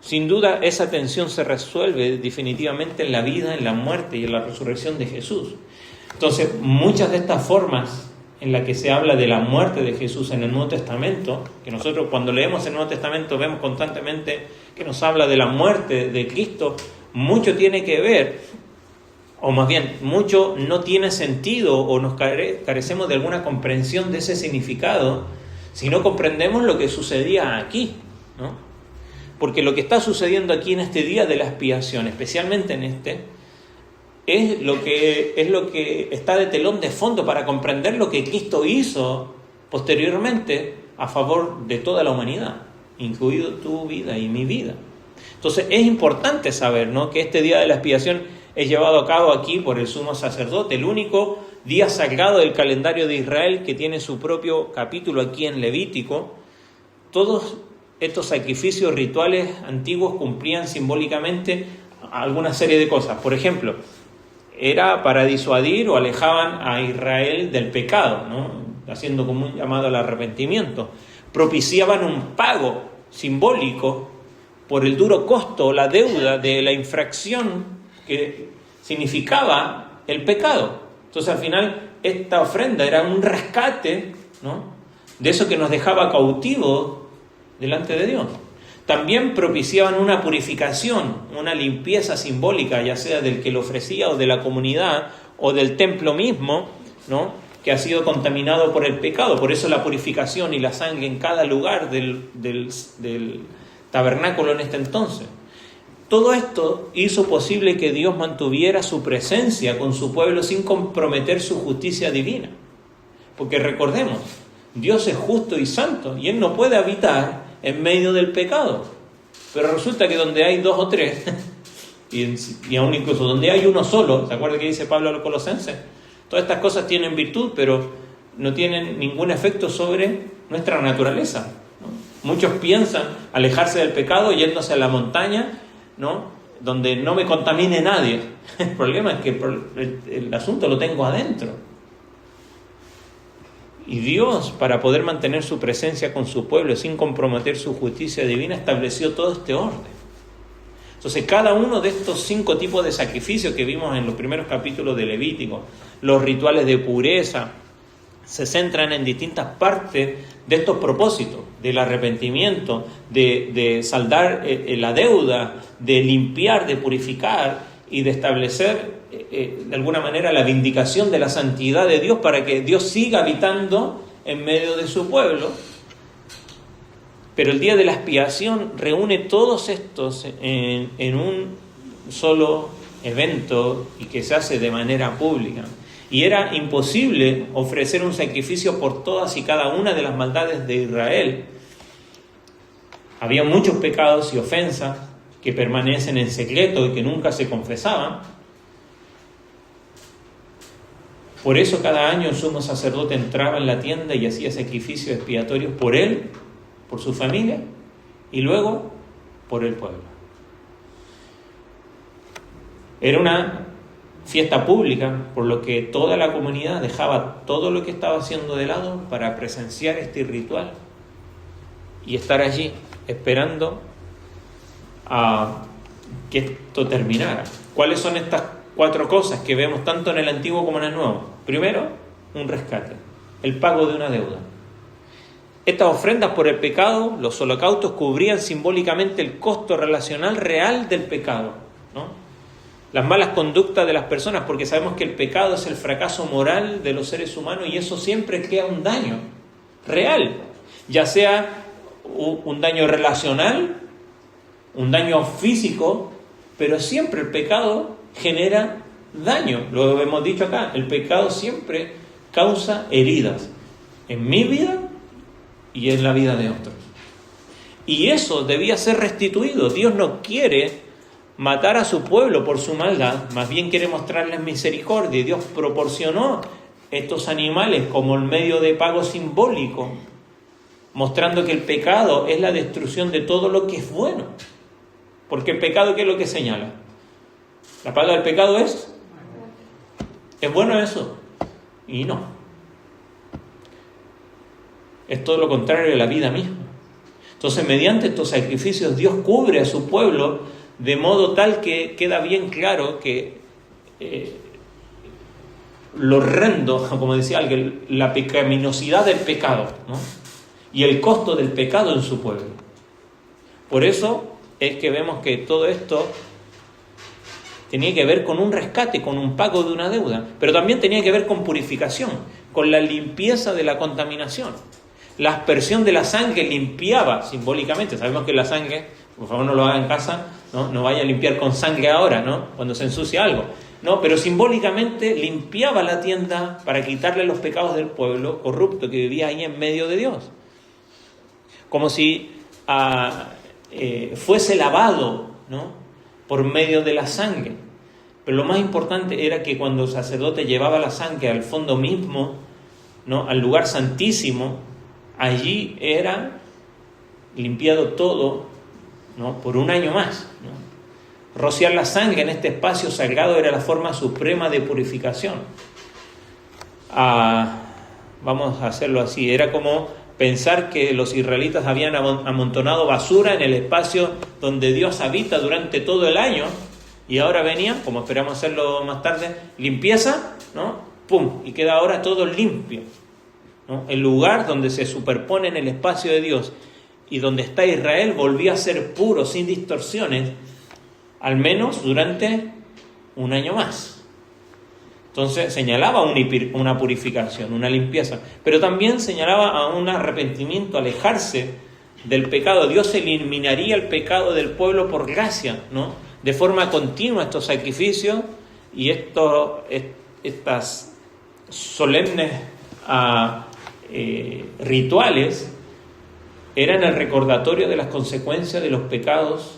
Sin duda, esa tensión se resuelve definitivamente en la vida, en la muerte y en la resurrección de Jesús. Entonces, muchas de estas formas en las que se habla de la muerte de Jesús en el Nuevo Testamento, que nosotros cuando leemos el Nuevo Testamento vemos constantemente que nos habla de la muerte de Cristo, mucho tiene que ver, o más bien, mucho no tiene sentido o nos carecemos de alguna comprensión de ese significado si no comprendemos lo que sucedía aquí, ¿no? Porque lo que está sucediendo aquí en este día de la expiación, especialmente en es lo que está de telón de fondo para comprender lo que Cristo hizo posteriormente a favor de toda la humanidad, incluido tu vida y mi vida. Entonces es importante saber, ¿no?, que este día de la expiación es llevado a cabo aquí por el sumo sacerdote, el único día sagrado del calendario de Israel que tiene su propio capítulo aquí en Levítico. Todos estos sacrificios rituales antiguos cumplían simbólicamente alguna serie de cosas. Por ejemplo, era para disuadir o alejaban a Israel del pecado, ¿no?, haciendo como un llamado al arrepentimiento. Propiciaban un pago simbólico por el duro costo, la deuda de la infracción que significaba el pecado. Entonces, al final, esta ofrenda era un rescate, ¿no?, de eso que nos dejaba cautivos delante de Dios. También propiciaban una purificación, una limpieza simbólica, ya sea del que lo ofrecía o de la comunidad o del templo mismo, ¿no?, que ha sido contaminado por el pecado. Por eso la purificación y la sangre en cada lugar del tabernáculo en este entonces. Todo esto hizo posible que Dios mantuviera su presencia con su pueblo sin comprometer su justicia divina. Porque recordemos, Dios es justo y santo y Él no puede habitar en medio del pecado. Pero resulta que donde hay 2 o 3, y aún incluso donde hay uno solo, ¿se acuerda que dice Pablo a los Colosenses? Todas estas cosas tienen virtud, pero no tienen ningún efecto sobre nuestra naturaleza, ¿no? Muchos piensan alejarse del pecado yéndose a la montaña, ¿no?, donde no me contamine nadie. El problema es que el asunto lo tengo adentro. Y Dios, para poder mantener su presencia con su pueblo sin comprometer su justicia divina, estableció todo este orden. Entonces, cada uno de estos 5 tipos de sacrificios que vimos en los primeros capítulos de Levítico, los rituales de pureza, se centran en distintas partes de estos propósitos, del arrepentimiento, de saldar la deuda, de limpiar, de purificar y de establecer de alguna manera la vindicación de la santidad de Dios para que Dios siga habitando en medio de su pueblo. Pero el día de la expiación reúne todos estos en un solo evento y que se hace de manera pública. Y era imposible ofrecer un sacrificio por todas y cada una de las maldades de Israel. Había muchos pecados y ofensas que permanecen en secreto y que nunca se confesaban. Por eso cada año el sumo sacerdote entraba en la tienda y hacía sacrificios expiatorios por él, por su familia y luego por el pueblo. Era una fiesta pública, por lo que toda la comunidad dejaba todo lo que estaba haciendo de lado para presenciar este ritual y estar allí esperando a que esto terminara. ¿Cuáles son estas 4 cosas que vemos tanto en el Antiguo como en el Nuevo? Primero, un rescate, el pago de una deuda. Estas ofrendas por el pecado, los holocaustos, cubrían simbólicamente el costo relacional real del pecado, ¿no? Las malas conductas de las personas, porque sabemos que el pecado es el fracaso moral de los seres humanos y eso siempre crea un daño real, ya sea un daño relacional, un daño físico, pero siempre el pecado genera daño. Lo hemos dicho acá, el pecado siempre causa heridas en mi vida y en la vida de otros. Y eso debía ser restituido. Dios no quiere matar a su pueblo por su maldad, más bien quiere mostrarles misericordia. Y Dios proporcionó estos animales como el medio de pago simbólico, mostrando que el pecado es la destrucción de todo lo que es bueno. Porque el pecado, ¿qué es lo que señala? La paga del pecado ¿es bueno eso? Y no. Es todo lo contrario de la vida misma. Entonces, mediante estos sacrificios, Dios cubre a su pueblo de modo tal que queda bien claro que lo horrendo, como decía alguien, la pecaminosidad del pecado, ¿no?, y el costo del pecado en su pueblo. Por eso es que vemos que todo esto tenía que ver con un rescate, con un pago de una deuda, pero también tenía que ver con purificación, con la limpieza de la contaminación. La aspersión de la sangre limpiaba simbólicamente. Sabemos que la sangre, por favor no lo haga en casa, no vaya a limpiar con sangre ahora, ¿no?, cuando se ensucia algo. No, pero simbólicamente limpiaba la tienda para quitarle los pecados del pueblo corrupto que vivía ahí en medio de Dios. Como si fuese lavado, ¿no?, por medio de la sangre. Pero lo más importante era que cuando el sacerdote llevaba la sangre al fondo mismo, ¿no?, al lugar santísimo, allí era limpiado todo, ¿no?, por un año más, ¿no? Rociar la sangre en este espacio sagrado era la forma suprema de purificación. Vamos a hacerlo así. Era como pensar que los israelitas habían amontonado basura en el espacio donde Dios habita durante todo el año y ahora venía, como esperamos hacerlo más tarde, limpieza, ¿no?, ¡pum!, y queda ahora todo limpio, ¿no? El lugar donde se superpone en el espacio de Dios y donde está Israel volvía a ser puro, sin distorsiones, al menos durante un año más. Entonces señalaba una purificación, una limpieza, pero también señalaba a un arrepentimiento, alejarse del pecado. Dios eliminaría el pecado del pueblo por gracia, ¿no?, de forma continua. Estos sacrificios y estas solemnes rituales eran el recordatorio de las consecuencias de los pecados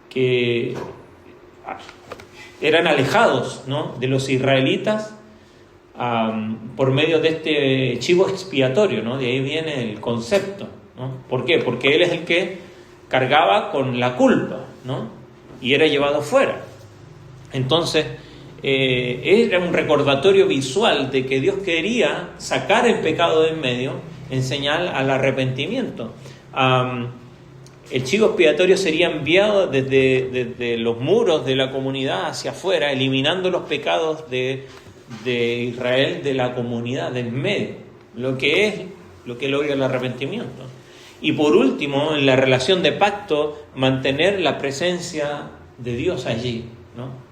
que eran alejados, ¿no?, de los israelitas por medio de este chivo expiatorio, ¿no? De ahí viene el concepto, ¿no? ¿Por qué? Porque él es el que cargaba con la culpa, ¿no?, y era llevado fuera. Entonces, era un recordatorio visual de que Dios quería sacar el pecado de en medio en señal al arrepentimiento. El chivo expiatorio sería enviado desde los muros de la comunidad hacia afuera, eliminando los pecados de Israel de la comunidad, del medio, lo que logra el arrepentimiento. Y por último, en la relación de pacto, mantener la presencia de Dios allí, ¿no?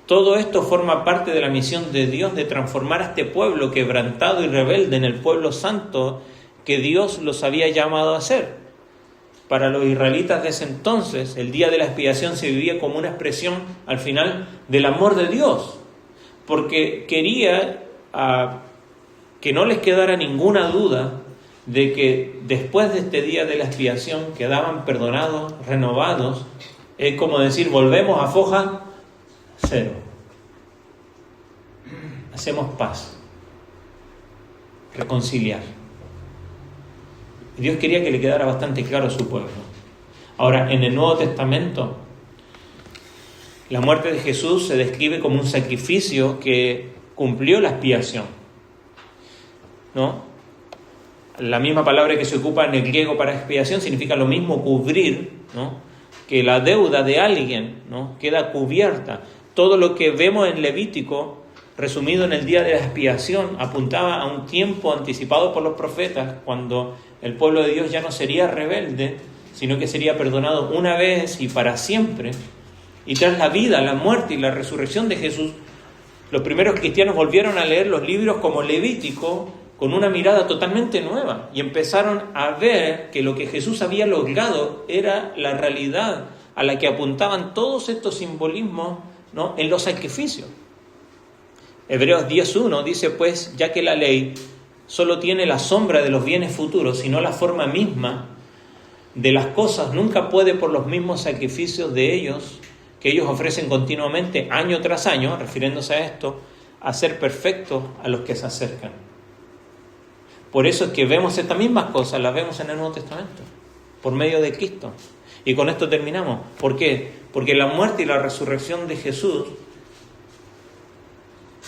Todo esto forma parte de la misión de Dios de transformar a este pueblo quebrantado y rebelde en el pueblo santo que Dios los había llamado a ser. Para los israelitas de ese entonces, el día de la expiación se vivía como una expresión al final del amor de Dios, porque quería que no les quedara ninguna duda de que después de este día de la expiación quedaban perdonados, renovados. Es como decir, volvemos a foja cero. Hacemos paz, reconciliar. Dios quería que le quedara bastante claro a su pueblo. Ahora, en el Nuevo Testamento, la muerte de Jesús se describe como un sacrificio que cumplió la expiación, ¿no? La misma palabra que se ocupa en el griego para expiación significa lo mismo, cubrir, ¿no?, que la deuda de alguien, ¿no?, queda cubierta. Todo lo que vemos en Levítico, resumido en el día de la expiación, apuntaba a un tiempo anticipado por los profetas, cuando el pueblo de Dios ya no sería rebelde, sino que sería perdonado una vez y para siempre. Y tras la vida, la muerte y la resurrección de Jesús, los primeros cristianos volvieron a leer los libros como Levítico con una mirada totalmente nueva y empezaron a ver que lo que Jesús había logrado era la realidad a la que apuntaban todos estos simbolismos, ¿no?, en los sacrificios. Hebreos 10:1 dice, pues, ya que la ley solo tiene la sombra de los bienes futuros, sino la forma misma de las cosas, nunca puede por los mismos sacrificios de ellos, que ellos ofrecen continuamente año tras año, refiriéndose a esto, hacer perfectos a los que se acercan. Por eso es que vemos estas mismas cosas, las vemos en el Nuevo Testamento, por medio de Cristo. Y con esto terminamos. ¿Por qué? Porque la muerte y la resurrección de Jesús,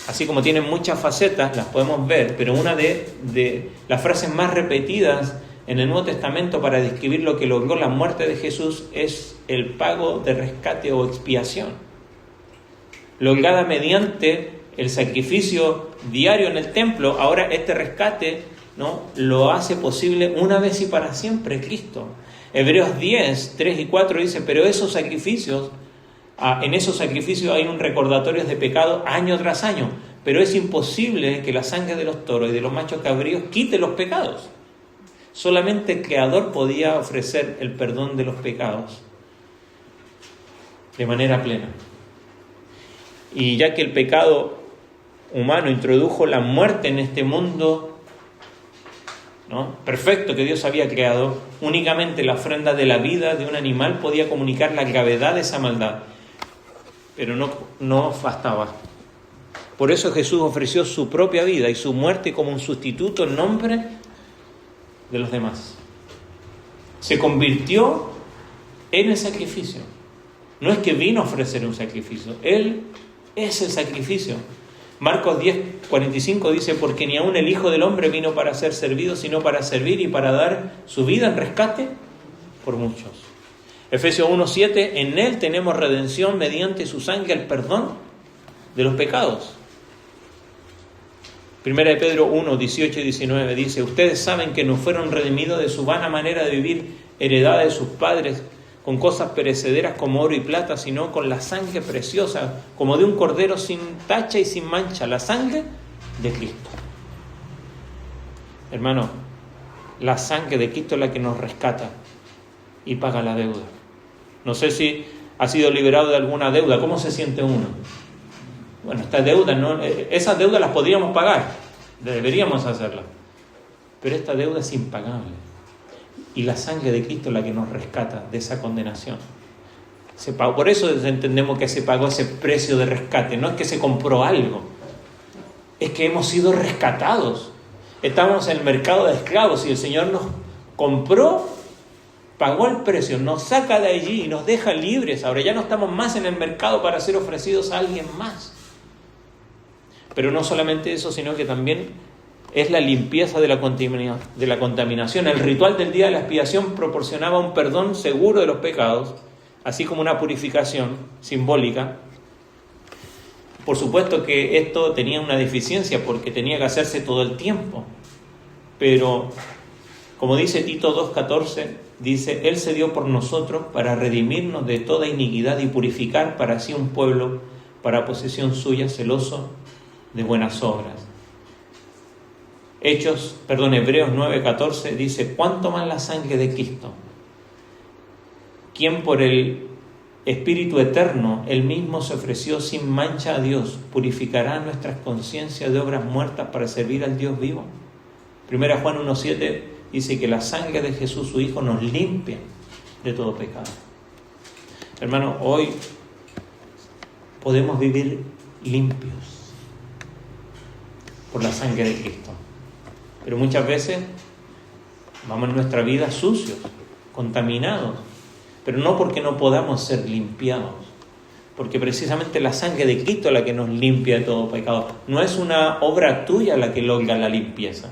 así como tienen muchas facetas, las podemos ver, pero una de las frases más repetidas en el Nuevo Testamento para describir lo que logró la muerte de Jesús es el pago de rescate o expiación, lograda mediante el sacrificio diario en el templo. Ahora este rescate, ¿no?, lo hace posible una vez y para siempre Cristo. Hebreos 10, 3 y 4 dice, pero esos sacrificios, en esos sacrificios hay un recordatorio de pecado año tras año, pero es imposible que la sangre de los toros y de los machos cabríos quite los pecados. Solamente el Creador podía ofrecer el perdón de los pecados de manera plena. Y ya que el pecado humano introdujo la muerte en este mundo, ¿no?, perfecto que Dios había creado, únicamente la ofrenda de la vida de un animal podía comunicar la gravedad de esa maldad. Pero no bastaba. Por eso Jesús ofreció su propia vida y su muerte como un sustituto en nombre de los demás. Se convirtió en el sacrificio. No es que vino a ofrecer un sacrificio, Él es el sacrificio. Marcos 10:45 dice, porque ni aun el Hijo del Hombre vino para ser servido, sino para servir y para dar su vida en rescate por muchos. Efesios 1:7, en Él tenemos redención mediante su sangre, el perdón de los pecados. Primera de Pedro 1:18 y 19 dice, ustedes saben que no fueron redimidos de su vana manera de vivir, heredada de sus padres, con cosas perecederas como oro y plata, sino con la sangre preciosa, como de un cordero sin tacha y sin mancha, la sangre de Cristo. Hermano, la sangre de Cristo es la que nos rescata y paga la deuda. No sé si ha sido liberado de alguna deuda. ¿Cómo se siente uno? Bueno, estas deudas, ¿no? Esas deudas las podríamos pagar, deberíamos hacerlas, pero esta deuda es impagable. Y la sangre de Cristo es la que nos rescata de esa condenación. Se pagó. Por eso entendemos que se pagó ese precio de rescate. No es que se compró algo, es que hemos sido rescatados. Estamos en el mercado de esclavos y el Señor nos compró, pagó el precio, nos saca de allí y nos deja libres. Ahora ya no estamos más en el mercado para ser ofrecidos a alguien más. Pero no solamente eso, sino que también es la limpieza de la contaminación. El ritual del día de la expiación proporcionaba un perdón seguro de los pecados, así como una purificación simbólica. Por supuesto que esto tenía una deficiencia porque tenía que hacerse todo el tiempo. Pero, como dice Tito 2:14, dice: Él se dio por nosotros para redimirnos de toda iniquidad y purificar para sí un pueblo para posesión suya, celoso de buenas obras. Hebreos 9:14 dice: ¿cuánto más la sangre de Cristo, quien por el Espíritu eterno él mismo se ofreció sin mancha a Dios, purificará nuestras conciencias de obras muertas para servir al Dios vivo? 1 Juan 1:7 dice que la sangre de Jesús su Hijo nos limpia de todo pecado. Hermano, hoy podemos vivir limpios por la sangre de Cristo. Pero muchas veces vamos en nuestra vida sucios, contaminados, pero no porque no podamos ser limpiados, porque precisamente la sangre de Cristo es la que nos limpia de todo pecado. No es una obra tuya la que logra la limpieza.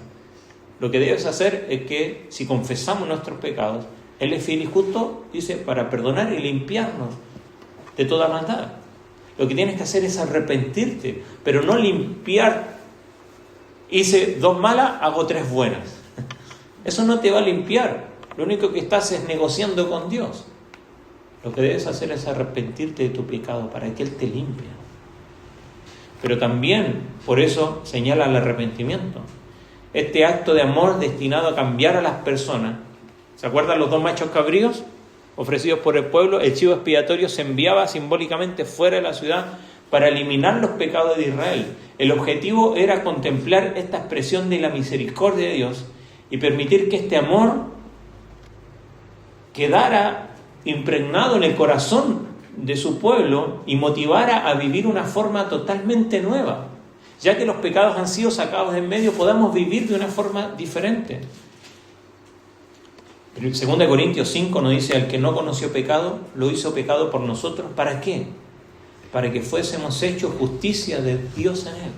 Lo que debes hacer es que si confesamos nuestros pecados, Él es fiel y justo, dice, para perdonar y limpiarnos de toda maldad. Lo que tienes que hacer es arrepentirte, pero no limpiar. Hice 2 malas, hago 3 buenas. Eso no te va a limpiar. Lo único que estás es negociando con Dios. Lo que debes hacer es arrepentirte de tu pecado para que Él te limpie. Pero también, por eso, señala el arrepentimiento. Este acto de amor destinado a cambiar a las personas. ¿Se acuerdan los 2 machos cabríos ofrecidos por el pueblo? El chivo expiatorio se enviaba simbólicamente fuera de la ciudad para eliminar los pecados de Israel. El objetivo era contemplar esta expresión de la misericordia de Dios y permitir que este amor quedara impregnado en el corazón de su pueblo y motivara a vivir una forma totalmente nueva. Ya que los pecados han sido sacados de en medio, podamos vivir de una forma diferente. 2 Corintios 5 nos dice: al que no conoció pecado, lo hizo pecado por nosotros. ¿Para qué? Para que fuésemos hechos justicia de Dios en Él.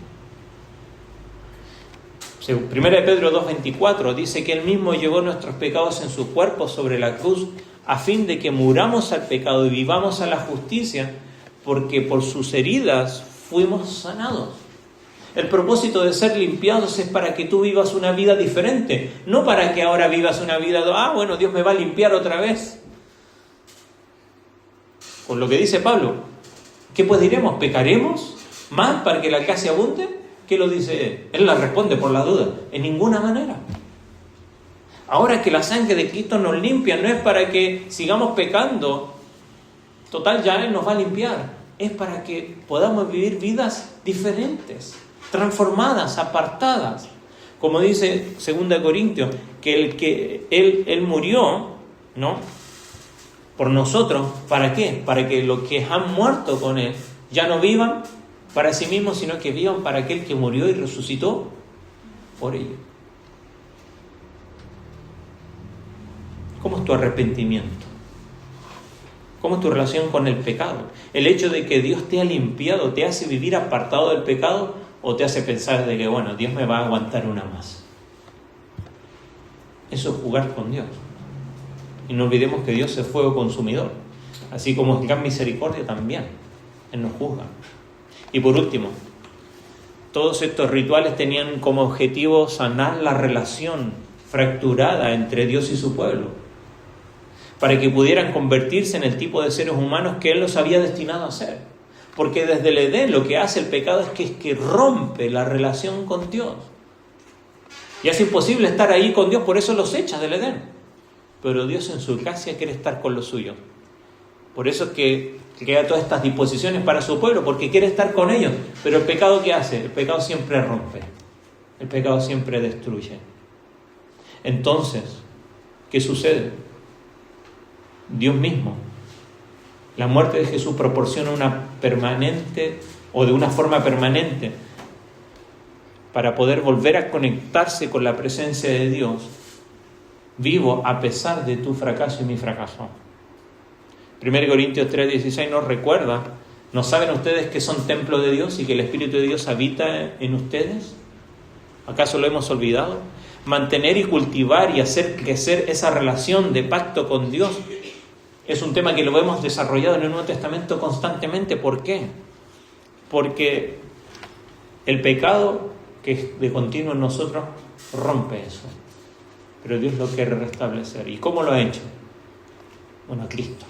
1 Pedro 2:24 dice que Él mismo llevó nuestros pecados en su cuerpo sobre la cruz, a fin de que muramos al pecado y vivamos a la justicia, porque por sus heridas fuimos sanados. El propósito de ser limpiados es para que tú vivas una vida diferente, no para que ahora vivas una vida de, Dios me va a limpiar otra vez. Por lo que dice Pablo, ¿qué pues diremos? ¿Pecaremos más para que la gracia abunde? ¿Qué lo dice él? Él la responde por la duda: en ninguna manera. Ahora que la sangre de Cristo nos limpia, no es para que sigamos pecando. Total, ya Él nos va a limpiar. Es para que podamos vivir vidas diferentes, transformadas, apartadas. Como dice 2 Corintios, que Él murió, ¿no?, por nosotros. ¿Para qué? Para que los que han muerto con Él ya no vivan para sí mismos, sino que vivan para aquel que murió y resucitó por ellos. ¿Cómo es tu arrepentimiento? ¿Cómo es tu relación con el pecado? ¿El hecho de que Dios te ha limpiado te hace vivir apartado del pecado o te hace pensar de que, Dios me va a aguantar una más? Eso es jugar con Dios. Y no olvidemos que Dios es fuego consumidor. Así como es gran misericordia también. Él nos juzga. Y por último, todos estos rituales tenían como objetivo sanar la relación fracturada entre Dios y su pueblo, para que pudieran convertirse en el tipo de seres humanos que Él los había destinado a ser. Porque desde el Edén lo que hace el pecado es que rompe la relación con Dios. Y es imposible estar ahí con Dios, por eso los echa del Edén. Pero Dios en su gracia quiere estar con los suyos. Por eso es que crea todas estas disposiciones para su pueblo, porque quiere estar con ellos. Pero el pecado, ¿qué hace? El pecado siempre rompe. El pecado siempre destruye. Entonces, ¿qué sucede? Dios mismo La muerte de Jesús proporciona una forma permanente para poder volver a conectarse con la presencia de Dios, vivo a pesar de tu fracaso y mi fracaso. 1 Corintios 3:16 nos recuerda: ¿no saben ustedes que son templo de Dios y que el Espíritu de Dios habita en ustedes? ¿Acaso lo hemos olvidado? Mantener y cultivar y hacer crecer esa relación de pacto con Dios es un tema que lo hemos desarrollado en el Nuevo Testamento constantemente. ¿Por qué? Porque el pecado que es de continuo en nosotros rompe eso. Pero Dios lo quiere restablecer. ¿Y cómo lo ha hecho? Bueno, Cristo.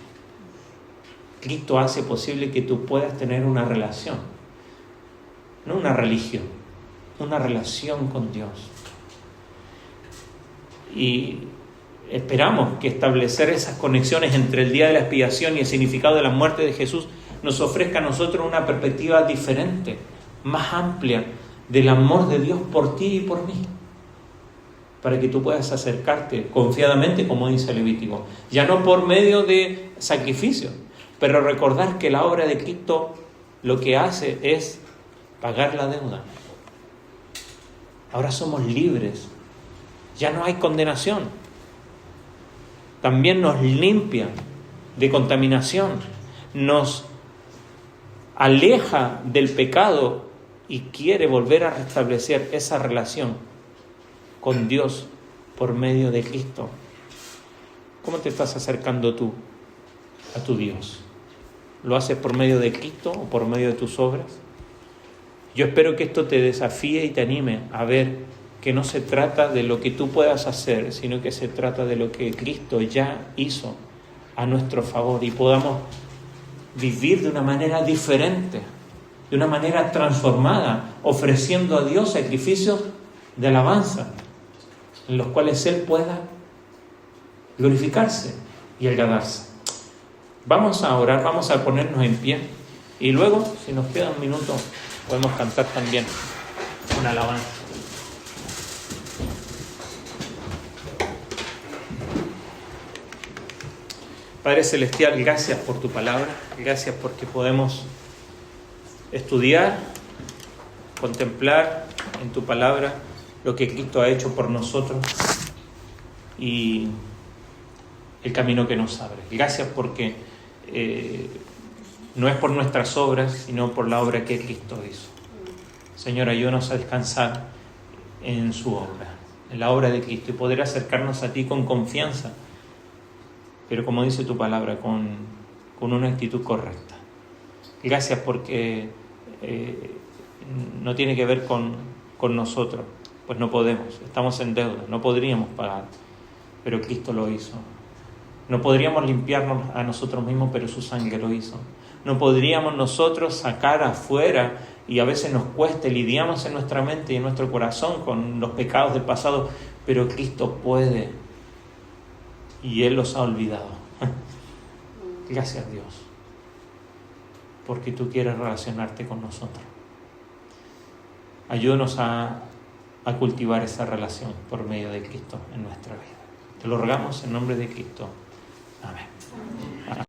Cristo hace posible que tú puedas tener una relación, no una religión, una relación con Dios. Y esperamos que establecer esas conexiones entre el día de la expiación y el significado de la muerte de Jesús nos ofrezca a nosotros una perspectiva diferente, más amplia, del amor de Dios por ti y por mí, para que tú puedas acercarte confiadamente, como dice Levítico, ya no por medio de sacrificios, pero recordar que la obra de Cristo lo que hace es pagar la deuda. Ahora somos libres, ya no hay condenación. También nos limpia de contaminación, nos aleja del pecado y quiere volver a restablecer esa relación con Dios por medio de Cristo. ¿Cómo te estás acercando tú a tu Dios? ¿Lo haces por medio de Cristo o por medio de tus obras? Yo espero que esto te desafíe y te anime a ver que no se trata de lo que tú puedas hacer, sino que se trata de lo que Cristo ya hizo a nuestro favor y podamos vivir de una manera diferente, de una manera transformada, ofreciendo a Dios sacrificios de alabanza, en los cuales Él pueda glorificarse y agradarse. Vamos a orar, vamos a ponernos en pie y luego, si nos queda un minuto, podemos cantar también una alabanza. Padre Celestial, gracias por tu palabra, gracias porque podemos estudiar, contemplar en tu palabra lo que Cristo ha hecho por nosotros y el camino que nos abre. Gracias porque no es por nuestras obras, sino por la obra que Cristo hizo. Señor, ayúdanos a descansar en su obra, en la obra de Cristo, y poder acercarnos a ti con confianza, pero como dice tu palabra, con una actitud correcta. Gracias porque no tiene que ver con nosotros, pues no podemos, estamos en deuda, no podríamos pagar, pero Cristo lo hizo. No podríamos limpiarnos a nosotros mismos, pero su sangre lo hizo. No podríamos nosotros sacar afuera, y a veces nos cuesta, lidiamos en nuestra mente y en nuestro corazón con los pecados del pasado, pero Cristo puede, y Él los ha olvidado. Gracias, Dios, porque tú quieres relacionarte con nosotros. Ayúdanos a cultivar esa relación por medio de Cristo en nuestra vida. Te lo rogamos en nombre de Cristo. Amén.